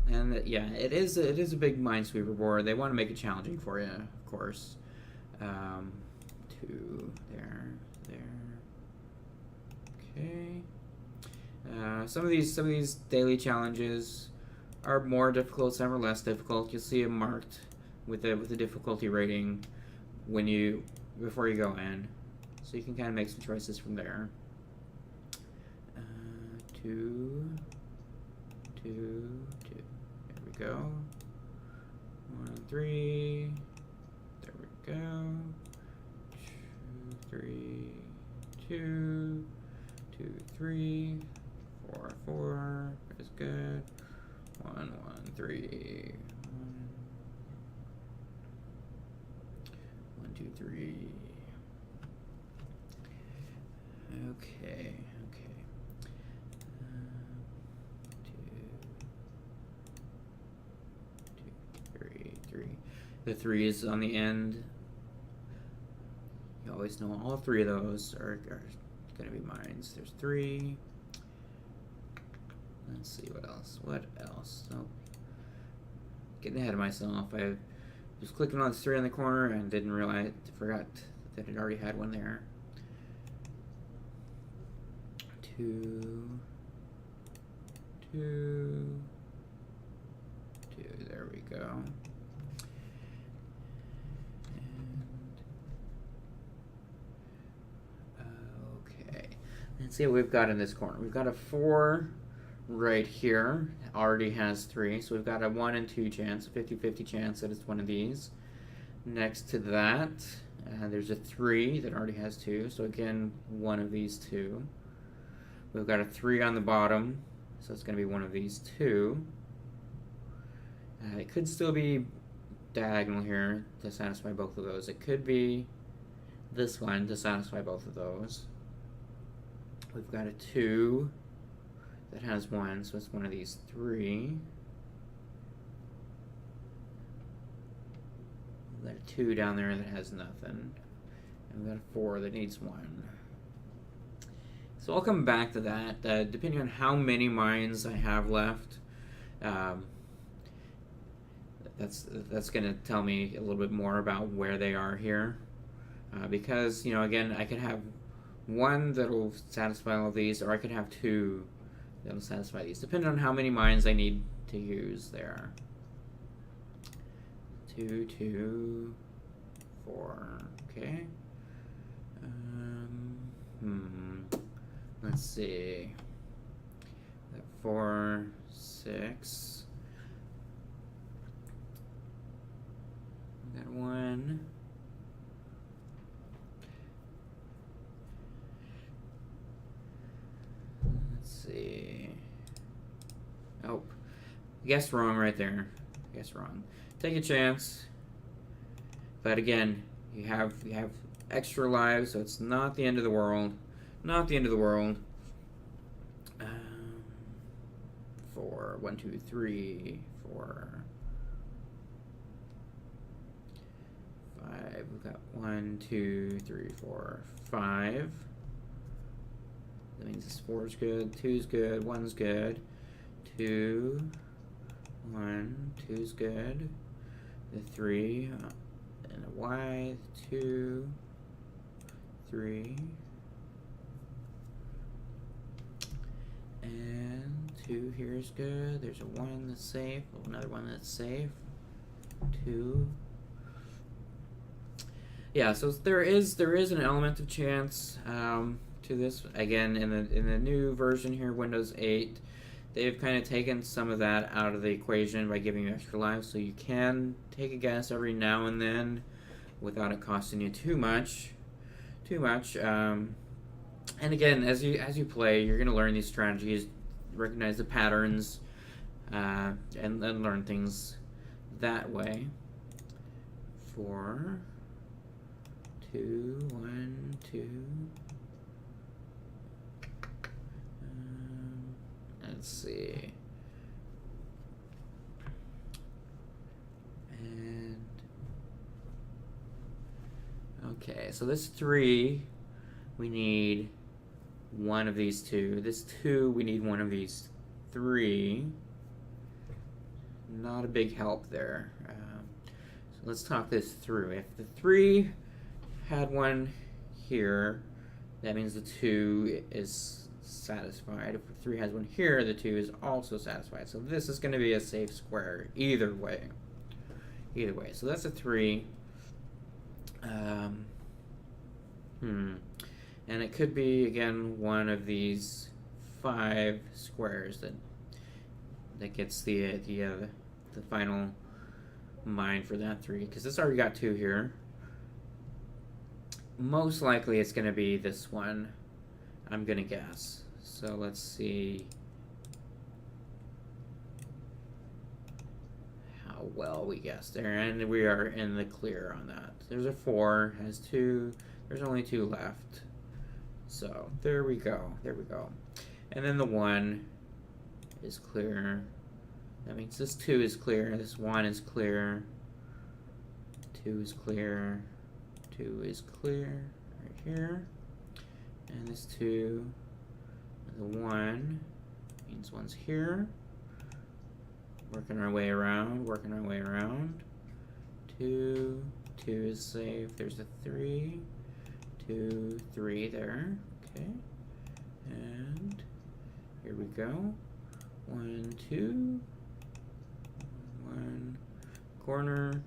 And yeah, it is a big Minesweeper board. They want to make it challenging for you, of course. 2 there. Okay. Some of these daily challenges are more difficult. Some are less difficult. You'll see them marked with the difficulty rating before you go in, so you can kind of make some choices from there. 2. There we go. 1, 3. There we go. 2, 3. 2. 2, 3. 4, 4. Is good. 1, 1, 3. 1, 2, 3. Okay. 3. The 3 is on the end. You always know all 3 of those are going to be mines. There's 3. Let's see what else. Oh, getting ahead of myself. I was clicking on this 3 in the corner and forgot that it already had one there. 2. There we go. Okay. Let's see what we've got in this corner. We've got a 4 right here. Already has 3. So we've got a 1 and 2 chance, a 50-50 chance that it's one of these. Next to that, there's a 3 that already has 2. So again, one of these 2. We've got a 3 on the bottom. So it's going to be one of these 2. It could still be diagonal here to satisfy both of those. It could be this one to satisfy both of those. We've got a 2 that has 1, so it's one of these 3. We've got a 2 down there that has nothing. And we've got a 4 that needs 1. So I'll come back to that. Depending on how many mines I have left, that's going to tell me a little bit more about where they are here. Because, again, I could have 1 that'll satisfy all of these, or I could have 2 that'll satisfy these, depending on how many mines I need to use there. 2, 2, 4. Okay. Let's see. 4, 6. That 1. Guessed wrong right there. Guessed wrong. Take a chance. But again, you have extra lives, so it's not the end of the world. Not the end of the world. 4, 1, 2, 3, 4, 5. We've got 1, 2, 3, 4, 5. That means this 4 is good, 2 is good, 1 is good. 2, 1, 2 is good. The 3 and a Y, 2, 3. And 2 here is good. There's a 1 that's safe. Another 1 that's safe. 2. Yeah, so there is an element of chance to this. Again, in the new version here, Windows 8, they've kind of taken some of that out of the equation by giving you extra lives, so you can take a guess every now and then without it costing you too much. And again, as you play, you're going to learn these strategies, recognize the patterns, and then learn things that way. 4, 2, 1, 2. Let's see. And okay, so this 3, we need one of these 2. This 2, we need one of these 3. Not a big help there. So let's talk this through. If the 3 had one here, that means the 2 is satisfied. If the 3 has one here, the 2 is also satisfied. So this is going to be a safe square either way. Either way. So that's a 3. And it could be, again, one of these 5 squares that gets the final mine for that 3, because it's already got 2 here. Most likely it's going to be this one, I'm going to guess. So let's see how well we guessed there, and we are in the clear on that. There's a 4, has 2, there's only 2 left. So there we go. And then the 1 is clear. That means this 2 is clear. This 1 is clear. 2 is clear. 2 is clear right here. And this 2, the 1 means 1's here. Working our way around. 2 is safe. There's a 3. 2, 3 there. Okay. And here we go. 1, 2. 1 corner.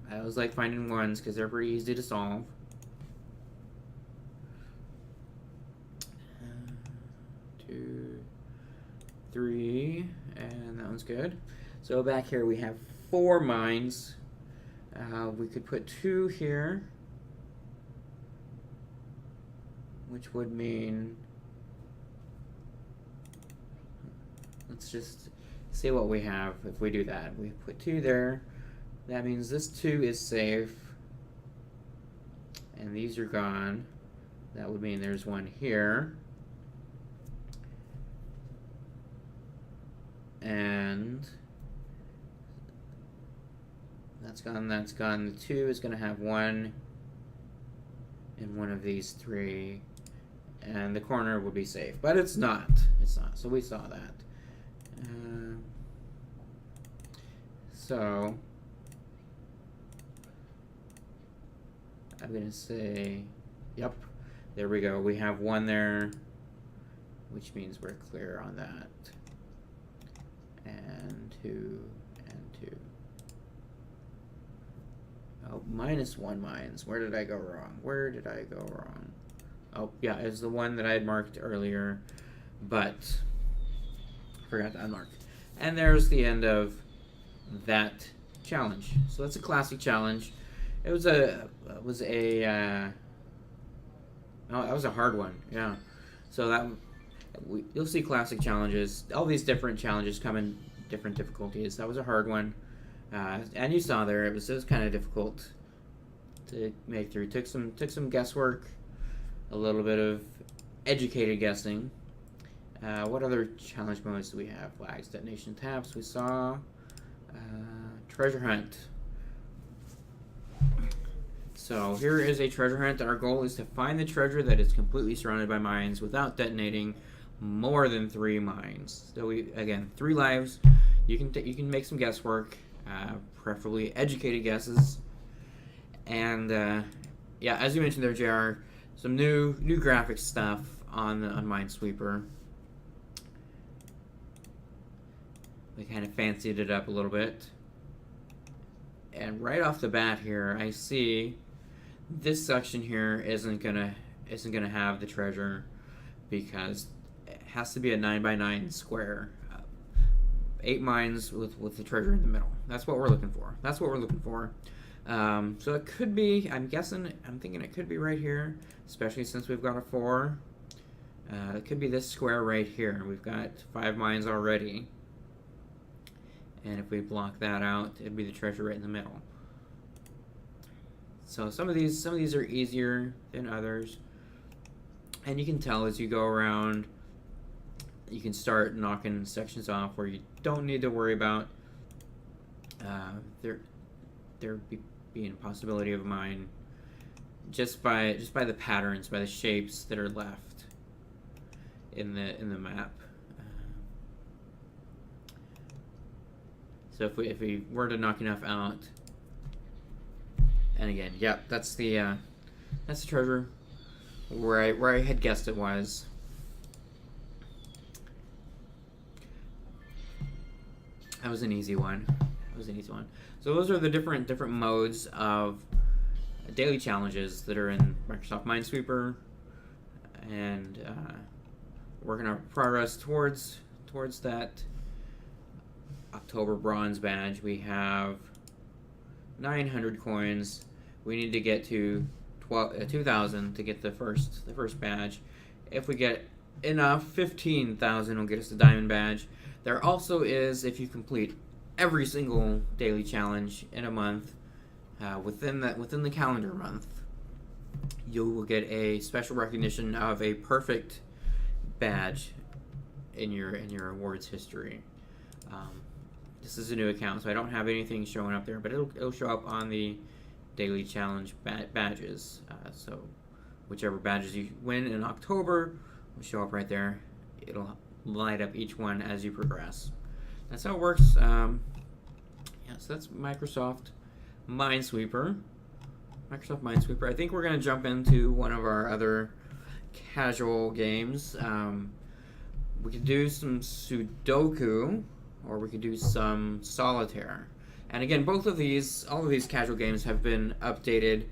I always like finding 1s because they're pretty easy to solve. 2, 3, and that one's good. So back here we have 4 mines. We could put 2 here, which would mean, let's just see what we have if we do that. We put 2 there. That means this 2 is safe, and these are gone. That would mean there's 1 here. And that's gone, that's gone. The 2 is going to have 1 in one of these 3. And the corner will be safe. But it's not. It's not. So we saw that. So I'm going to say, yep, there we go. We have 1 there, which means we're clear on that. And 2, and 2. Oh, -1 mines. Where did I go wrong? Oh, yeah, it's the one that I had marked earlier, but forgot to unmark. And there's the end of that challenge. So that's a classic challenge. It was a oh, that was a hard one. Yeah. So You'll see classic challenges. All these different challenges come in different difficulties. That was a hard one, and you saw there it was kind of difficult to make through. Took some guesswork, a little bit of educated guessing. What other challenge modes do we have? Flags, detonation, taps. We saw treasure hunt. So here is a treasure hunt. Our goal is to find the treasure that is completely surrounded by mines without detonating more than 3 mines. So again 3 lives. You can make some guesswork, preferably educated guesses, and yeah, as you mentioned there, JR, some new graphic stuff on Minesweeper. They kind of fancied it up a little bit, and right off the bat here, I see this section here isn't gonna have the treasure because it has to be a 9x9 square, 8 mines with the treasure in the middle. That's what we're looking for. So it could be. I'm thinking it could be right here, especially since we've got a 4. It could be this square right here. We've got 5 mines already, and if we block that out, it'd be the treasure right in the middle. So some of these are easier than others, and you can tell as you go around. You can start knocking sections off where you don't need to worry about there being a possibility of a mine just by the patterns, by the shapes that are left in the map. So if we were to knock enough out, and again, yep, that's the treasure where I had guessed it was. That was an easy one. So those are the different modes of daily challenges that are in Microsoft Minesweeper, and working our progress towards that October bronze badge. We have 900 coins. We need to get to 2,000 to get the first badge. If we get enough, 15,000 will get us the diamond badge. There also is, if you complete every single daily challenge in a month, within the calendar month, you will get a special recognition of a perfect badge in your awards history. This is a new account, so I don't have anything showing up there, but it'll show up on the daily challenge badges. So whichever badges you win in October will show up right there. It'll light up each one as you progress. That's how it works. Yeah, so that's Microsoft Minesweeper. I think we're going to jump into one of our other casual games. We could do some Sudoku, or we could do some Solitaire. And again, all of these casual games have been updated,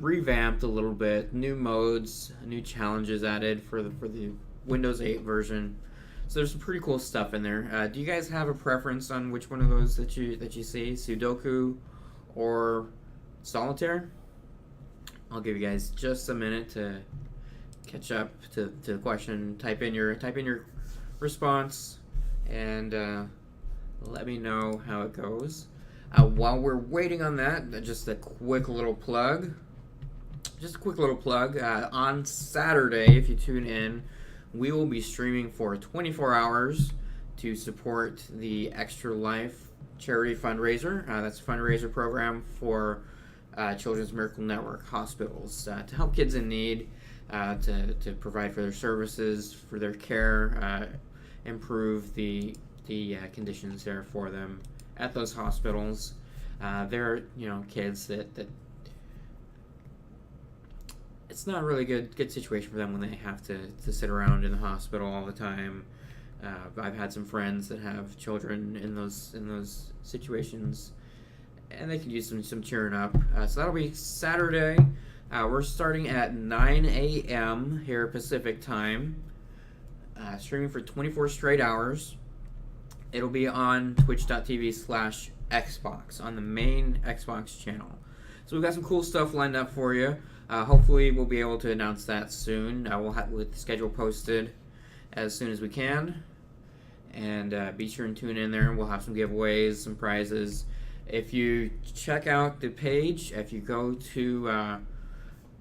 revamped a little bit, new modes, new challenges added for the Windows 8 version. So there's some pretty cool stuff in there. Do you guys have a preference on which one of those that you see, Sudoku or Solitaire? I'll give you guys just a minute to catch up to the question. Type in your response and let me know how it goes. While we're waiting on that, just a quick little plug. On Saturday, if you tune in, we will be streaming for 24 hours to support the Extra Life charity fundraiser. That's a fundraiser program for Children's Miracle Network hospitals to help kids in need, to provide for their services, for their care, improve the conditions there for them at those hospitals. There are kids that it's not a really good situation for them when they have to sit around in the hospital all the time. I've had some friends that have children in those situations, and they could use some cheering up. So that'll be Saturday. We're starting at 9 a.m. here Pacific time, streaming for 24 straight hours. It'll be on twitch.tv/Xbox on the main Xbox channel. So we've got some cool stuff lined up for you. Hopefully we'll be able to announce that soon. We'll have with the schedule posted, as soon as we can. And be sure and tune in there. We'll have some giveaways, some prizes. If you check out the page, if you go to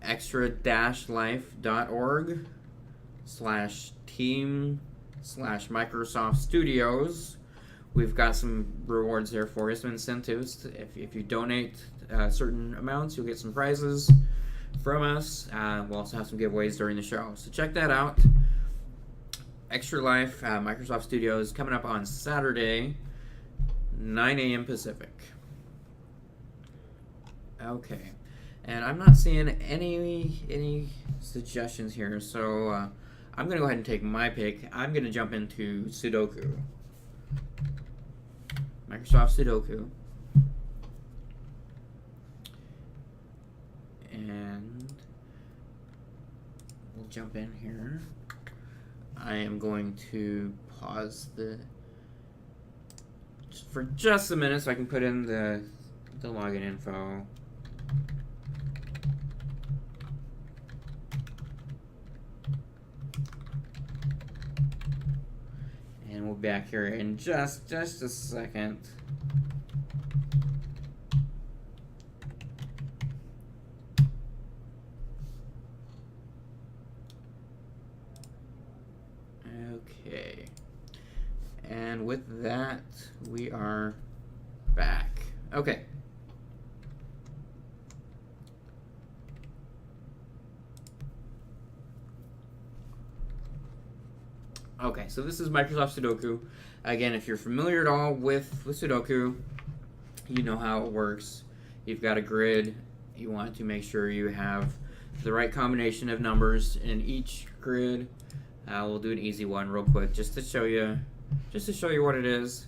extra-life.org/team/Microsoft Studios, we've got some rewards there for you, some incentives. If you donate certain amounts, you'll get some prizes from us. We'll also have some giveaways during the show. So check that out. Extra Life, Microsoft Studios, coming up on Saturday, 9 a.m. Pacific. Okay, and I'm not seeing any suggestions here, so I'm going to go ahead and take my pick. I'm going to jump into Sudoku. Microsoft Sudoku. And we'll jump in here. I am going to pause for just a minute so I can put in the login info. And we'll be back here in just a second. Okay. And with that, we are back. Okay. Okay, so this is Microsoft Sudoku. Again, if you're familiar at all with Sudoku, you know how it works. You've got a grid. You want to make sure you have the right combination of numbers in each grid. We'll do an easy one real quick just to show you what it is.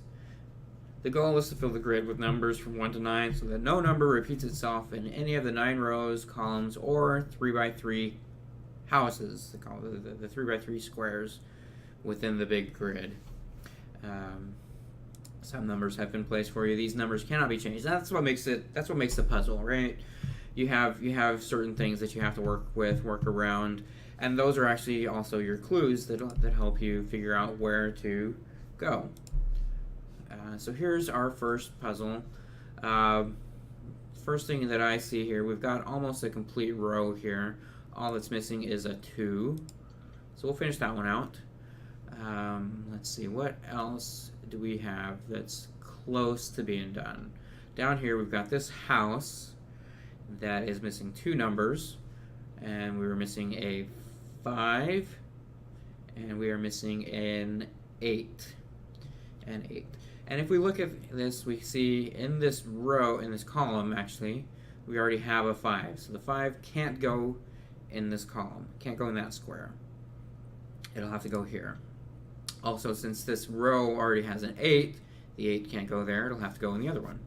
The goal is to fill the grid with numbers from 1 to 9 so that no number repeats itself in any of the 9 rows, columns, or 3x3 houses. They call it the 3x3 squares within the big grid. Some numbers have been placed for you. These numbers cannot be changed. That's what makes the puzzle, right? You have certain things that you have to work around, and those are actually also your clues that help you figure out where to go. So here's our first puzzle. First thing that I see here, we've got almost a complete row here. All that's missing is a 2. So we'll finish that one out. Let's see, what else do we have that's close to being done? Down here we've got this house that is missing 2 numbers, and we were missing a 5, and we are missing an 8. And if we look at this, we see in this column actually, we already have a 5. So the 5 can't go in this column, can't go in that square. It'll have to go here. Also, since this row already has an 8, the 8 can't go there, it'll have to go in the other one.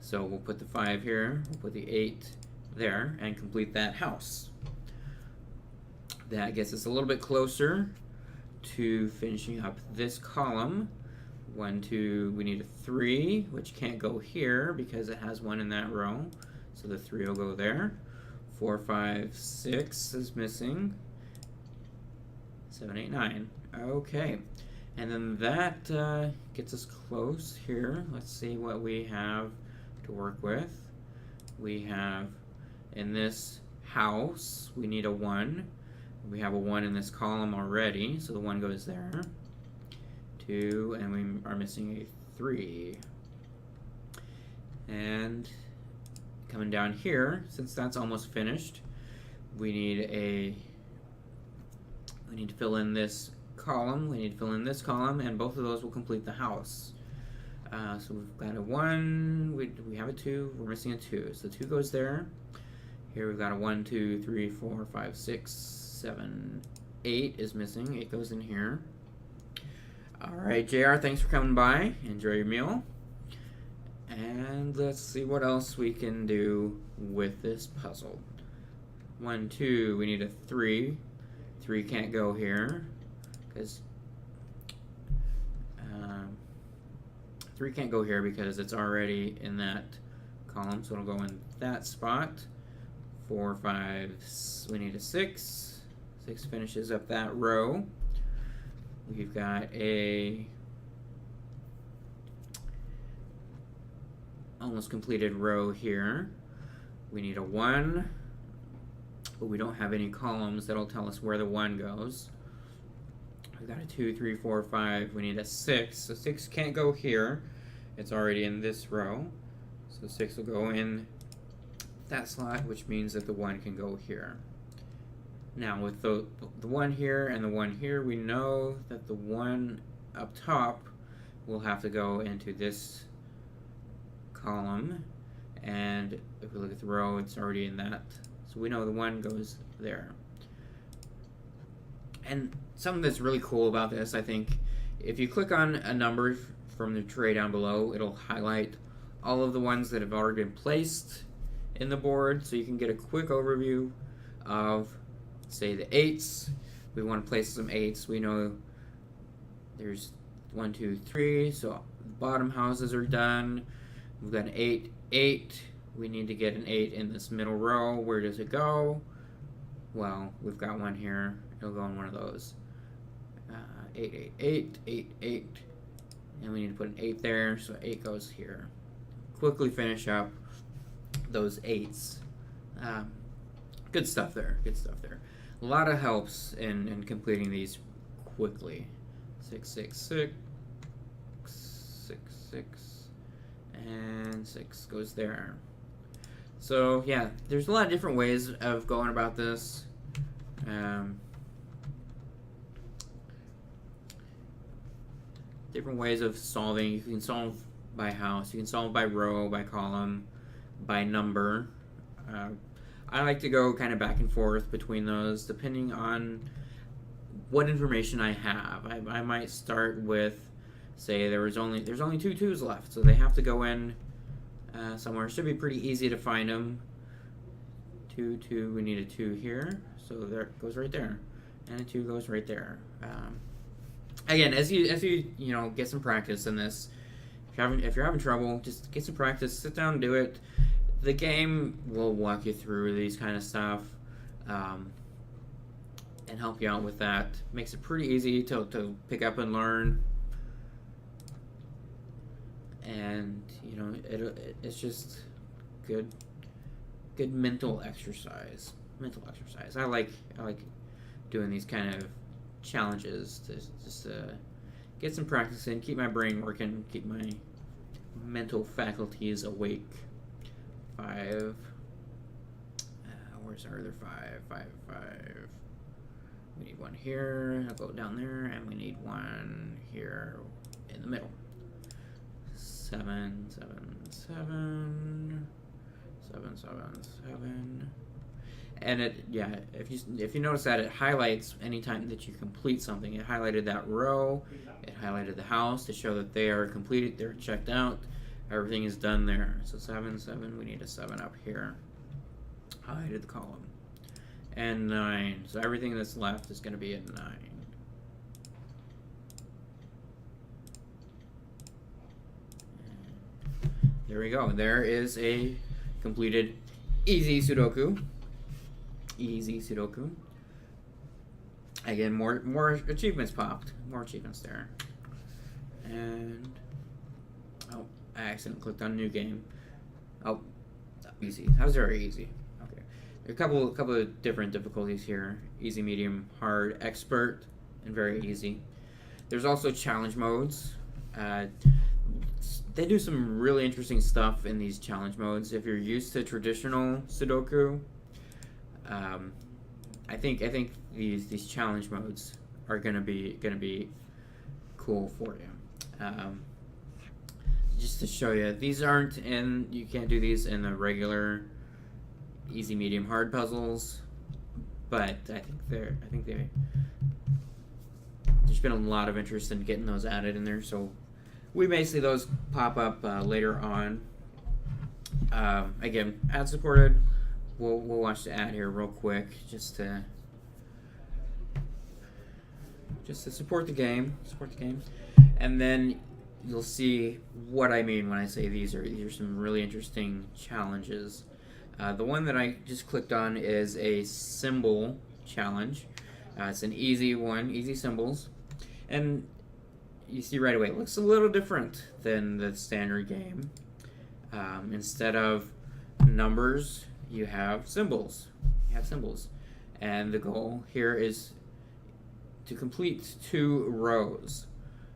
So we'll put the 5 here, we'll put the 8 there, and complete that house. That gets us a little bit closer to finishing up this column. 1, 2, we need a 3, which can't go here because it has 1 in that row. So the 3 will go there. 4, 5, 6 is missing. 7, 8, 9. Okay. And then that gets us close here. Let's see what we have to work with. We have in this house, we need a 1. We have a 1 in this column already, so the 1 goes there. 2, and we are missing a 3. And coming down here, since that's almost finished, we need to fill in this column, we need to fill in this column, and both of those will complete the house. So we've got a 1, we have a 2, we're missing a 2, so 2 goes there. Here we've got a 1, 2, 3, 4, 5, 6, 7, 8 is missing, 8 goes in here. Alright, JR, thanks for coming by, enjoy your meal. And let's see what else we can do with this puzzle. 1, 2, we need a 3. 3 can't go here, because 3 can't go here because it's already in that column, so it'll go in that spot. 4, 5, we need a 6. 6 finishes up that row. We've got a almost completed row here. We need a 1, but we don't have any columns that'll tell us where the 1 goes. We've got a 2, 3, 4, 5. We need a 6. So 6 can't go here. It's already in this row. So 6 will go in that slot, which means that the 1 can go here. Now with the 1 here and the 1 here, we know that the 1 up top will have to go into this column, and if we look at the row, it's already in that, so we know the 1 goes there. And something that's really cool about this, I think, if you click on a number from the tray down below, it'll highlight all of the ones that have already been placed in the board, so you can get a quick overview of, say, the 8s. We want to place some 8s. We know there's 1, 2, 3, so the bottom houses are done. We've got an 8, 8. We need to get an 8 in this middle row. Where does it go? Well, we've got one here. It'll go in one of those. 8, 8, 8, 8, 8. And we need to put an 8 there, so 8 goes here. Quickly finish up those 8s. Good stuff there. Good stuff there. A lot of helps in completing these quickly. 6, 6, 6. 6, 6. And 6 goes there. So yeah, there's a lot of different ways of going about this. Different ways of solving. You can solve by house, you can solve by row, by column, by number. I like to go kind of back and forth between those depending on what information I have. I might start with, say, there's only 2 2s left, so they have to go in somewhere. It should be pretty easy to find them. 2, 2, we need a 2 here, so there it goes right there, and a 2 goes right there. Again, as you get some practice in this, if you're having trouble, just get some practice, sit down and do it. The game will walk you through these kind of stuff and help you out with that. Makes it pretty easy to pick up and learn. And it's just good mental exercise. I like doing these kind of challenges to just get some practice in, keep my brain working, keep my mental faculties awake. 5. Where's our other 5? 5, 5. We need 1 here. I'll go down there, and we need 1 here in the middle. 7, 7, 7. 7, 7, 7. And if you notice that it highlights anytime that you complete something. It highlighted that row, it highlighted the house to show that they are completed, they're checked out, everything is done there. So 7, 7, we need a 7 up here. Highlighted the column. And 9, so everything that's left is going to be a 9. There we go. There is a completed easy Sudoku. Easy Sudoku. Again, more achievements popped. More achievements there. And I accidentally clicked on new game. Oh, easy. That was very easy. Okay. There are a couple of different difficulties here. Easy, medium, hard, expert, and very easy. There's also challenge modes. They do some really interesting stuff in these challenge modes. If you're used to traditional Sudoku, I think these challenge modes are gonna be cool for you. Just to show you, these aren't in. You can't do these in the regular easy, medium, hard puzzles, but I think there's been a lot of interest in getting those added in there. So we may see those pop up later on. Again, ad supported. We'll watch the ad here real quick, just to support the game. And then you'll see what I mean when I say these are some really interesting challenges. The one that I just clicked on is a symbol challenge. It's an easy one, easy symbols. And you see right away, it looks a little different than the standard game. Instead of numbers, you have symbols. And the goal here is to complete 2 rows.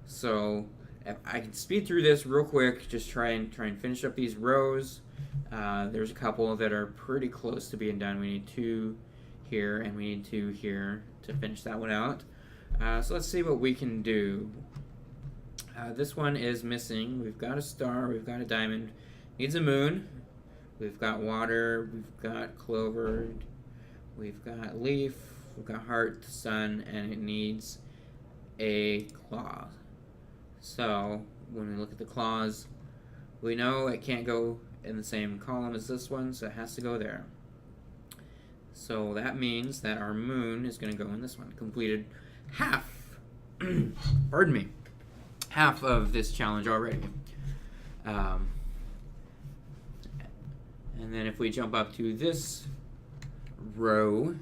So if I can speed through this real quick, just try and finish up these rows. There's a couple that are pretty close to being done. We need 2 here and we need 2 here to finish that one out. So let's see what we can do. This one is missing. We've got a star, we've got a diamond, needs a moon, we've got water, we've got clover, we've got leaf, we've got heart, sun, and it needs a claw. So when we look at the claws, we know it can't go in the same column as this one, so it has to go there. So that means that our moon is going to go in this one. Completed half, pardon me, half of this challenge already. And then if we jump up to this row,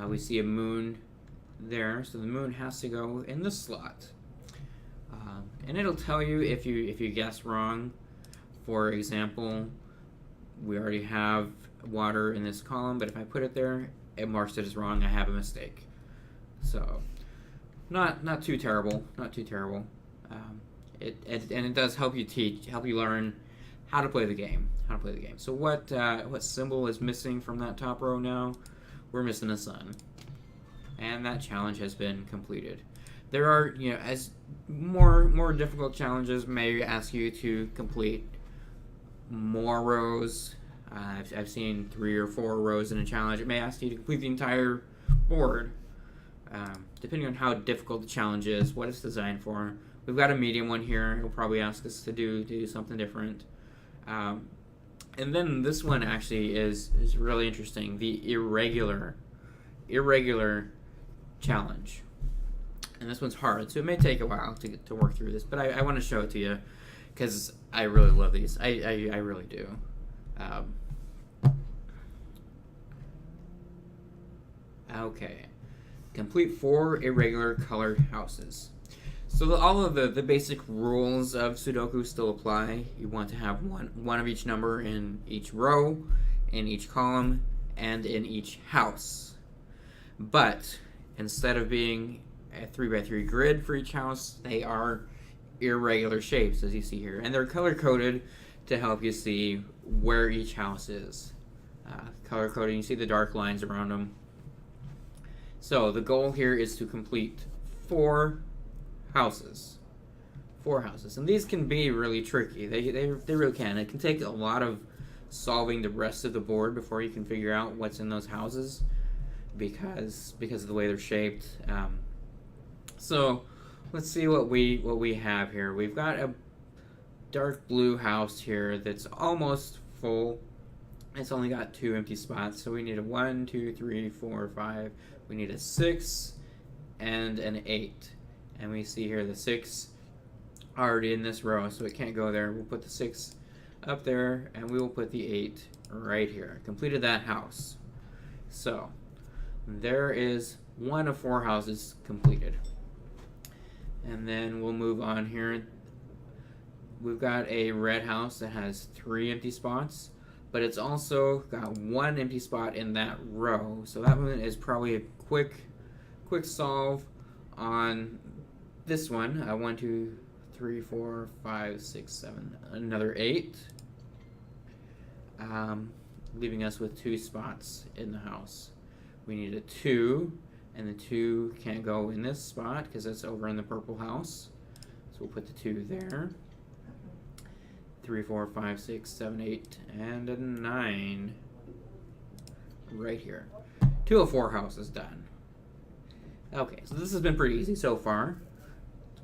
we see a moon there, so the moon has to go in this slot. And it'll tell you if you guess wrong. For example, we already have water in this column, but if I put it there, it marks it as wrong. I have a mistake. So not too terrible. It does help you learn how to play the game. So what symbol is missing from that top row now? We're missing a sun, and that challenge has been completed. There are, as more difficult challenges may ask you to complete more rows. I've seen 3 or 4 rows in a challenge. It may ask you to complete the entire board, depending on how difficult the challenge is, what it's designed for. We've got a medium one here. It'll probably ask us to do something different. And then this one actually is really interesting. The irregular challenge. And this one's hard, so it may take a while to work through this, but I want to show it to you because I really love these. I really do. Okay. Complete 4 irregular colored houses. So all of the basic rules of Sudoku still apply. You want to have one of each number in each row, in each column, and in each house. But instead of being a 3x3 grid for each house, they are irregular shapes, as you see here. And they're color-coded to help you see where each house is. Color-coded, you see the dark lines around them. So the goal here is to complete 4 houses. 4 houses. And these can be really tricky. They really can. It can take a lot of solving the rest of the board before you can figure out what's in those houses because of the way they're shaped. So let's see what we have here. We've got a dark blue house here that's almost full. It's only got 2 empty spots, so we need a 1, 2, 3, 4, 5. We need a 6 and an 8. And we see here the 6 already in this row, so it can't go there. We'll put the 6 up there, and we will put the 8 right here. Completed that house. So there is 1 of 4 houses completed. And then we'll move on here. We've got a red house that has 3 empty spots, but it's also got 1 empty spot in that row. So that one is probably a quick solve on this one. 1, 2, 3, 4, 5, 6, 7, another 8. Leaving us with 2 spots in the house. We need a 2. And the 2 can't go in this spot because it's over in the purple house. So we'll put the 2 there. 3, 4, 5, 6, 7, 8, and a 9 right here. 2 of 4 houses done. Okay, so this has been pretty easy so far.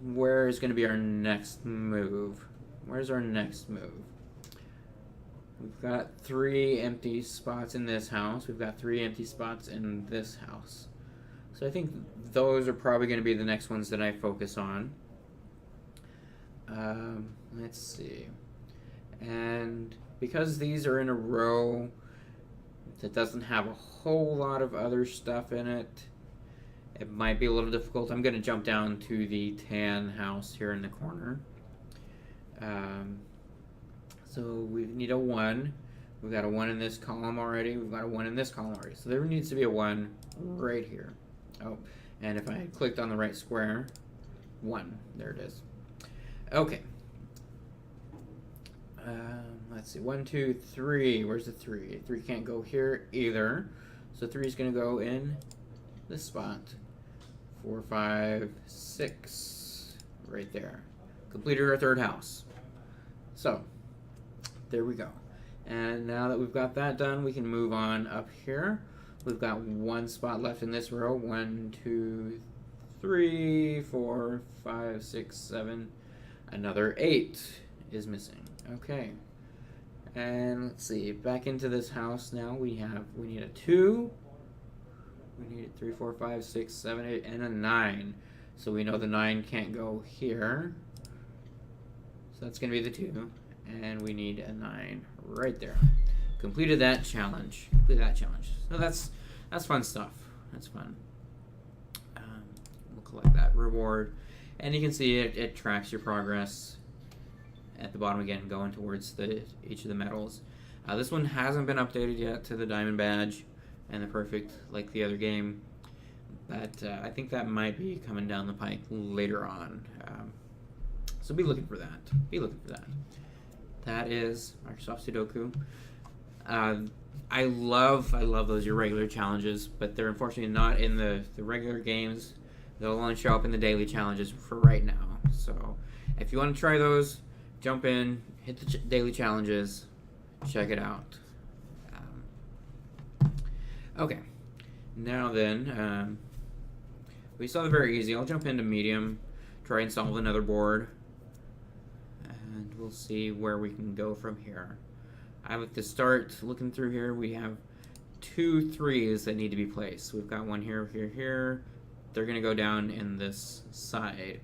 Where is going to be our next move? Where's our next move? We've got 3 empty spots in this house. We've got 3 empty spots in this house. So I think those are probably going to be the next ones that I focus on. Let's see. And because these are in a row that doesn't have a whole lot of other stuff in it, It might be a little difficult. I'm going to jump down to the tan house here in the corner. So we need a 1. We've got a 1 in this column already. We've got a 1 in this column already. So there needs to be a 1 right here. Oh, and if I had clicked on the right square, 1. There it is. Okay. Let's see. 1, 2, 3. Where's the 3? 3 can't go here either. So 3 is going to go in this spot. 4, 5, 6. Right there. Completed our third house. So, there we go. And now that we've got that done, we can move on up here. We've got 1 spot left in this row. 1, 2, 3, 4, 5, 6, 7. Another 8 is missing. Okay. And let's see. Back into this house now. We need a 2. We need 3, 4, 5, 6, 7, 8, and a 9. So we know the 9 can't go here. So that's going to be the 2. And we need a 9 right there. Completed that challenge. So that's fun stuff. That's fun. We'll collect that reward. And you can see it tracks your progress at the bottom again, going towards each of the medals. This one hasn't been updated yet to the diamond badge and the perfect like the other game. But I think that might be coming down the pike later on. So be looking for that. That is Microsoft Sudoku. I love those irregular challenges, but they're unfortunately not in the regular games. They'll only show up in the daily challenges for right now. So if you want to try those, jump in, hit the daily challenges, check it out. Okay, now then, we saw the very easy. I'll jump into medium, try and solve another board. And we'll see where we can go from here. I have to start looking through here. We have 2 3s that need to be placed. We've got 1 here, here, here. They're going to go down in this side.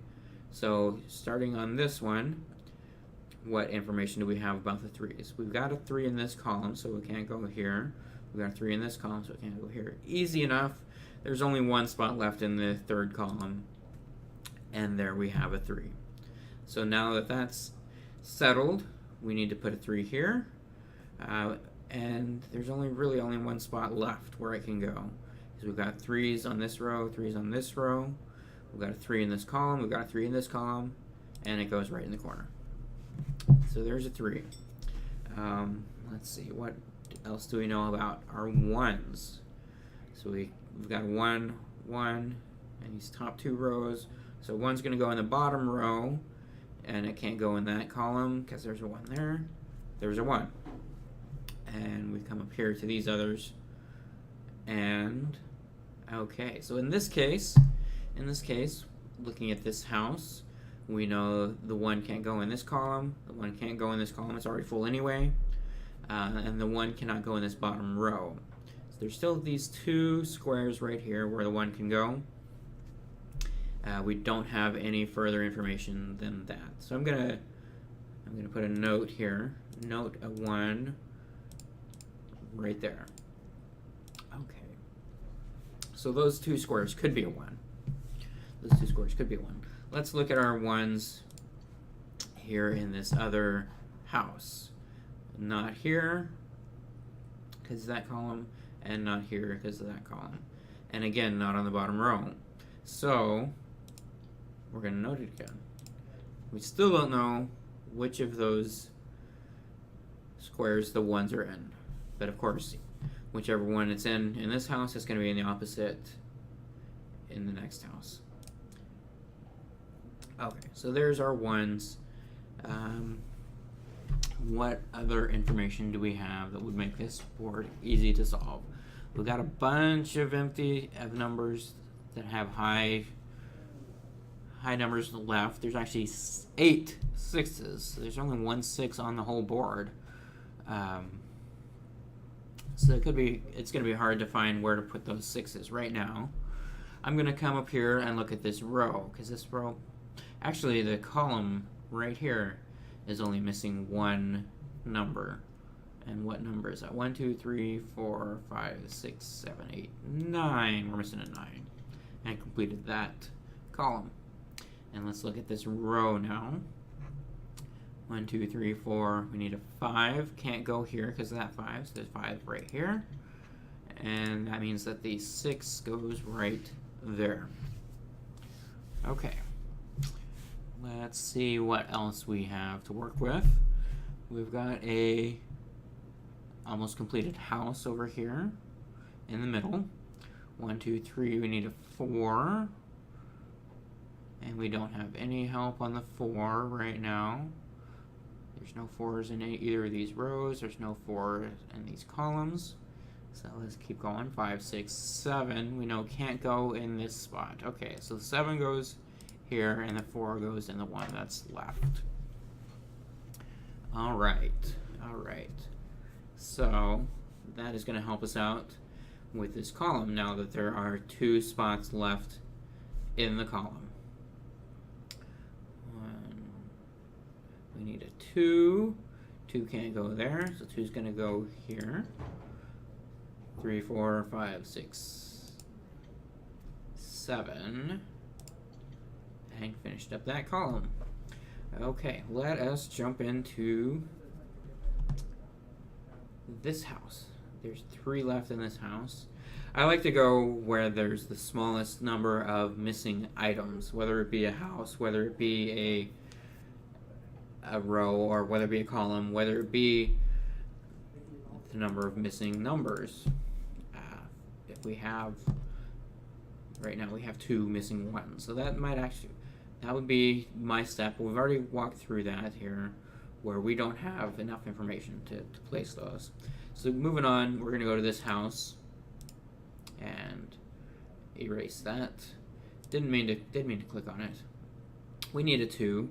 So starting on this one, what information do we have about the 3s? We've got a 3 in this column, so we can't go here. We've got a 3 in this column, so we can't go here. Easy enough. There's only 1 spot left in the 3rd column. And there we have a 3. So now that that's settled, we need to put a 3 here, and there's really only 1 spot left where I can go. So we've got 3s on this row, 3s on this row, we've got a 3 in this column, we've got a 3 in this column, and it goes right in the corner. So there's a 3. Let's see, what else do we know about our 1s? So we've got 1, 1, and these top 2 rows. So 1's going to go in the bottom row, and it can't go in that column because there's a 1 there. There's a 1. And we come up here to these others. And, okay, so in this case, looking at this house, we know the 1 can't go in this column. The 1 can't go in this column. It's already full anyway. And the 1 cannot go in this bottom row. So there's still these 2 squares right here where the 1 can go. We don't have any further information than that. So I'm gonna put a note here. Note a 1 right there. Okay. So those 2 squares could be a 1. Those 2 squares could be a 1. Let's look at our 1s here in this other house. Not here, because of that column, and not here because of that column. And again, not on the bottom row. So we're going to note it again. We still don't know which of those squares the 1s are in. But of course, whichever one it's in this house, it's going to be in the opposite in the next house. Okay, so there's our 1s. What other information do we have that would make this board easy to solve? We've got a bunch of numbers that have high numbers left. There's actually 8 6s. There's only 1 6 on the whole board. So it's going to be hard to find where to put those 6s right now. I'm going to come up here and look at this row, because this row, actually the column right here is only missing 1 number. And what number is that? 1, 2, 3, 4, 5, 6, 7, 8, 9. We're missing a 9. and completed that column. And let's look at this row now. 1, 2, 3, 4. We need a 5. Can't go here because of that 5. So there's 5 right here. And that means that the 6 goes right there. Okay. Let's see what else we have to work with. We've got a almost completed house over here in the middle. 1, 2, 3. We need a 4. And we don't have any help on the 4 right now. There's no 4s in either of these rows. There's no 4s in these columns. So let's keep going. 5, 6, 7. We know can't go in this spot. Okay, so the 7 goes here, and the 4 goes in the one that's left. All right. So that is going to help us out with this column now that there are 2 spots left in the column. We need a 2. 2 can't go there, so 2 is going to go here. 3, 4, 5, 6, 7. And finished up that column. Okay, let us jump into this house. There's 3 left in this house. I like to go where there's the smallest number of missing items, whether it be a house, whether it be a row, or whether it be a column, whether it be the number of missing numbers. If we have, right now we have 2 missing ones, so that would be my step. We've already walked through that here, where we don't have enough information to place those. So moving on, we're going to go to this house and erase that. Didn't mean to click on it. We need a 2.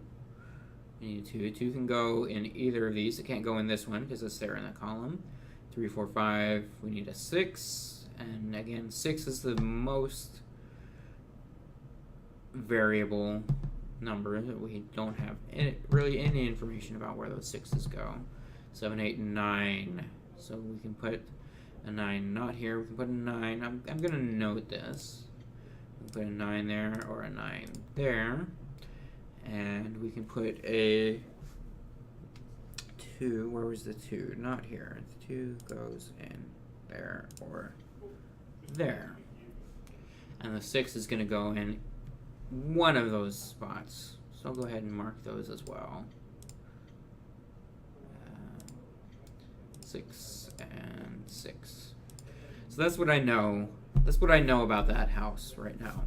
We need a 2. 2 can go in either of these. It can't go in this one because it's there in the column. 3, 4, 5. We need a 6. And again, 6 is the most variable number that we don't have really any information about where those 6s go. 7, 8, 9. So we can put a 9 not here. We can put a 9. I'm going to note this. We can put a 9 there or a 9 there. And we can put a 2. Where was the 2? Not here. The 2 goes in there or there. And the 6 is going to go in one of those spots. So I'll go ahead and mark those as well. 6 and 6. So that's what I know. That's what I know about that house right now.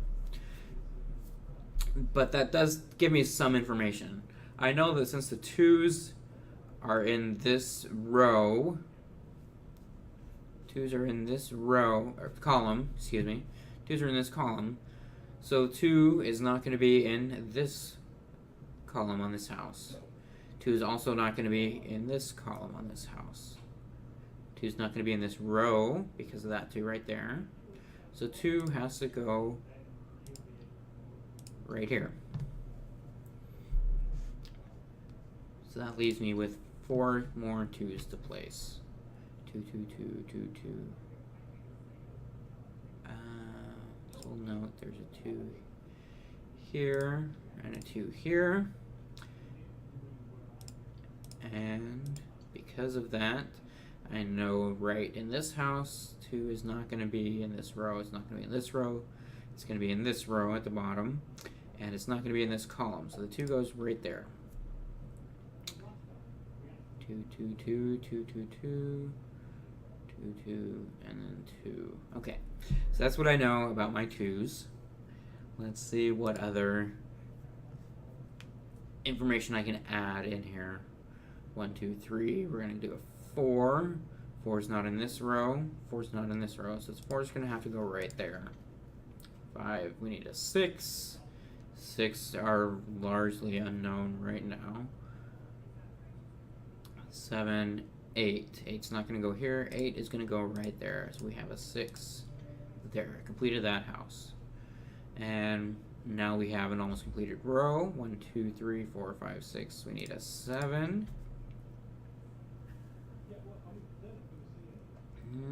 But that does give me some information. I know that since the 2s are in this row, 2s are in this row, or column, excuse me. 2s are in this column. So 2 is not going to be in this column on this house. 2 is also not going to be in this column on this house. 2 is not going to be in this row because of that 2 right there. So 2 has to go right here. So that leaves me with 4 more 2s to place. 2, 2, 2, 2, 2. So we'll note there's a 2 here and a 2 here. And because of that, I know right in this house, 2 is not going to be in this row. It's not going to be in this row. It's going to be in this row at the bottom. And it's not going to be in this column. So the 2 goes right there. 2, 2, 2, 2, 2, 2, 2, 2, and then 2. Okay, so that's what I know about my 2s. Let's see what other information I can add in here. 1, 2, 3. We're going to do a 4. 4 is not in this row. 4 is not in this row, so 4 is going to have to go right there. 5. We need a 6. 6 are largely unknown right now. 7, 8. 8's not going to go here. 8 is going to go right there. So we have a 6 there. Completed that house. And now we have an almost completed row. 1, 2, 3, 4, 5, 6. We need a 7.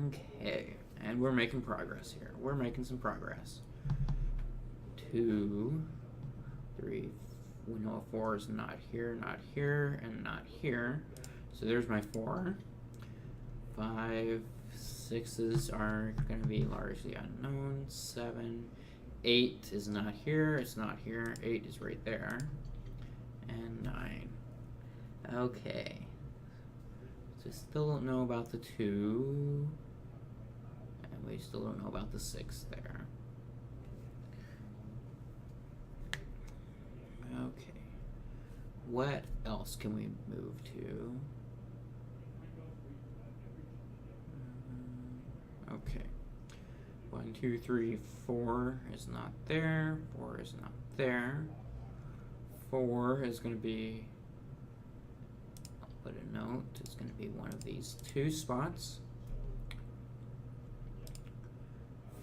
Okay. And we're making progress here. We're making some progress. 2, 3. We know a 4 is not here, and not here. So there's my 4. 5, 6s are going to be largely unknown. 7, 8 is not here. It's not here. 8 is right there. And 9. Okay. So still don't know about the 2. And we still don't know about the 6 there. Okay. What else can we move to? Okay. 1, 2, 3, 4 is not there. 4 is not there. 4 is going to be, I'll put a note, it's going to be one of these 2 spots.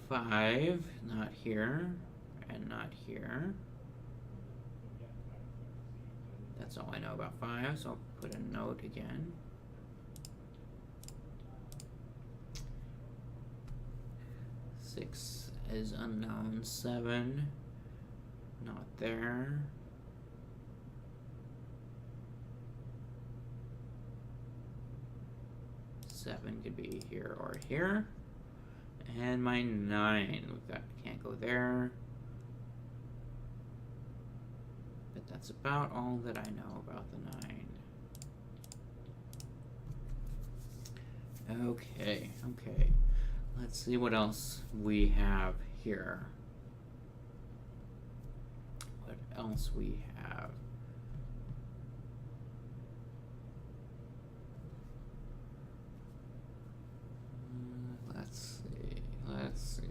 5, not here, and not here. That's all I know about 5, so I'll put a note again. 6 is unknown. 7, not there. 7 could be here or here. And my 9, that can't go there. But that's about all that I know about the 9. Okay. Let's see what else we have here. What else we have? Let's see.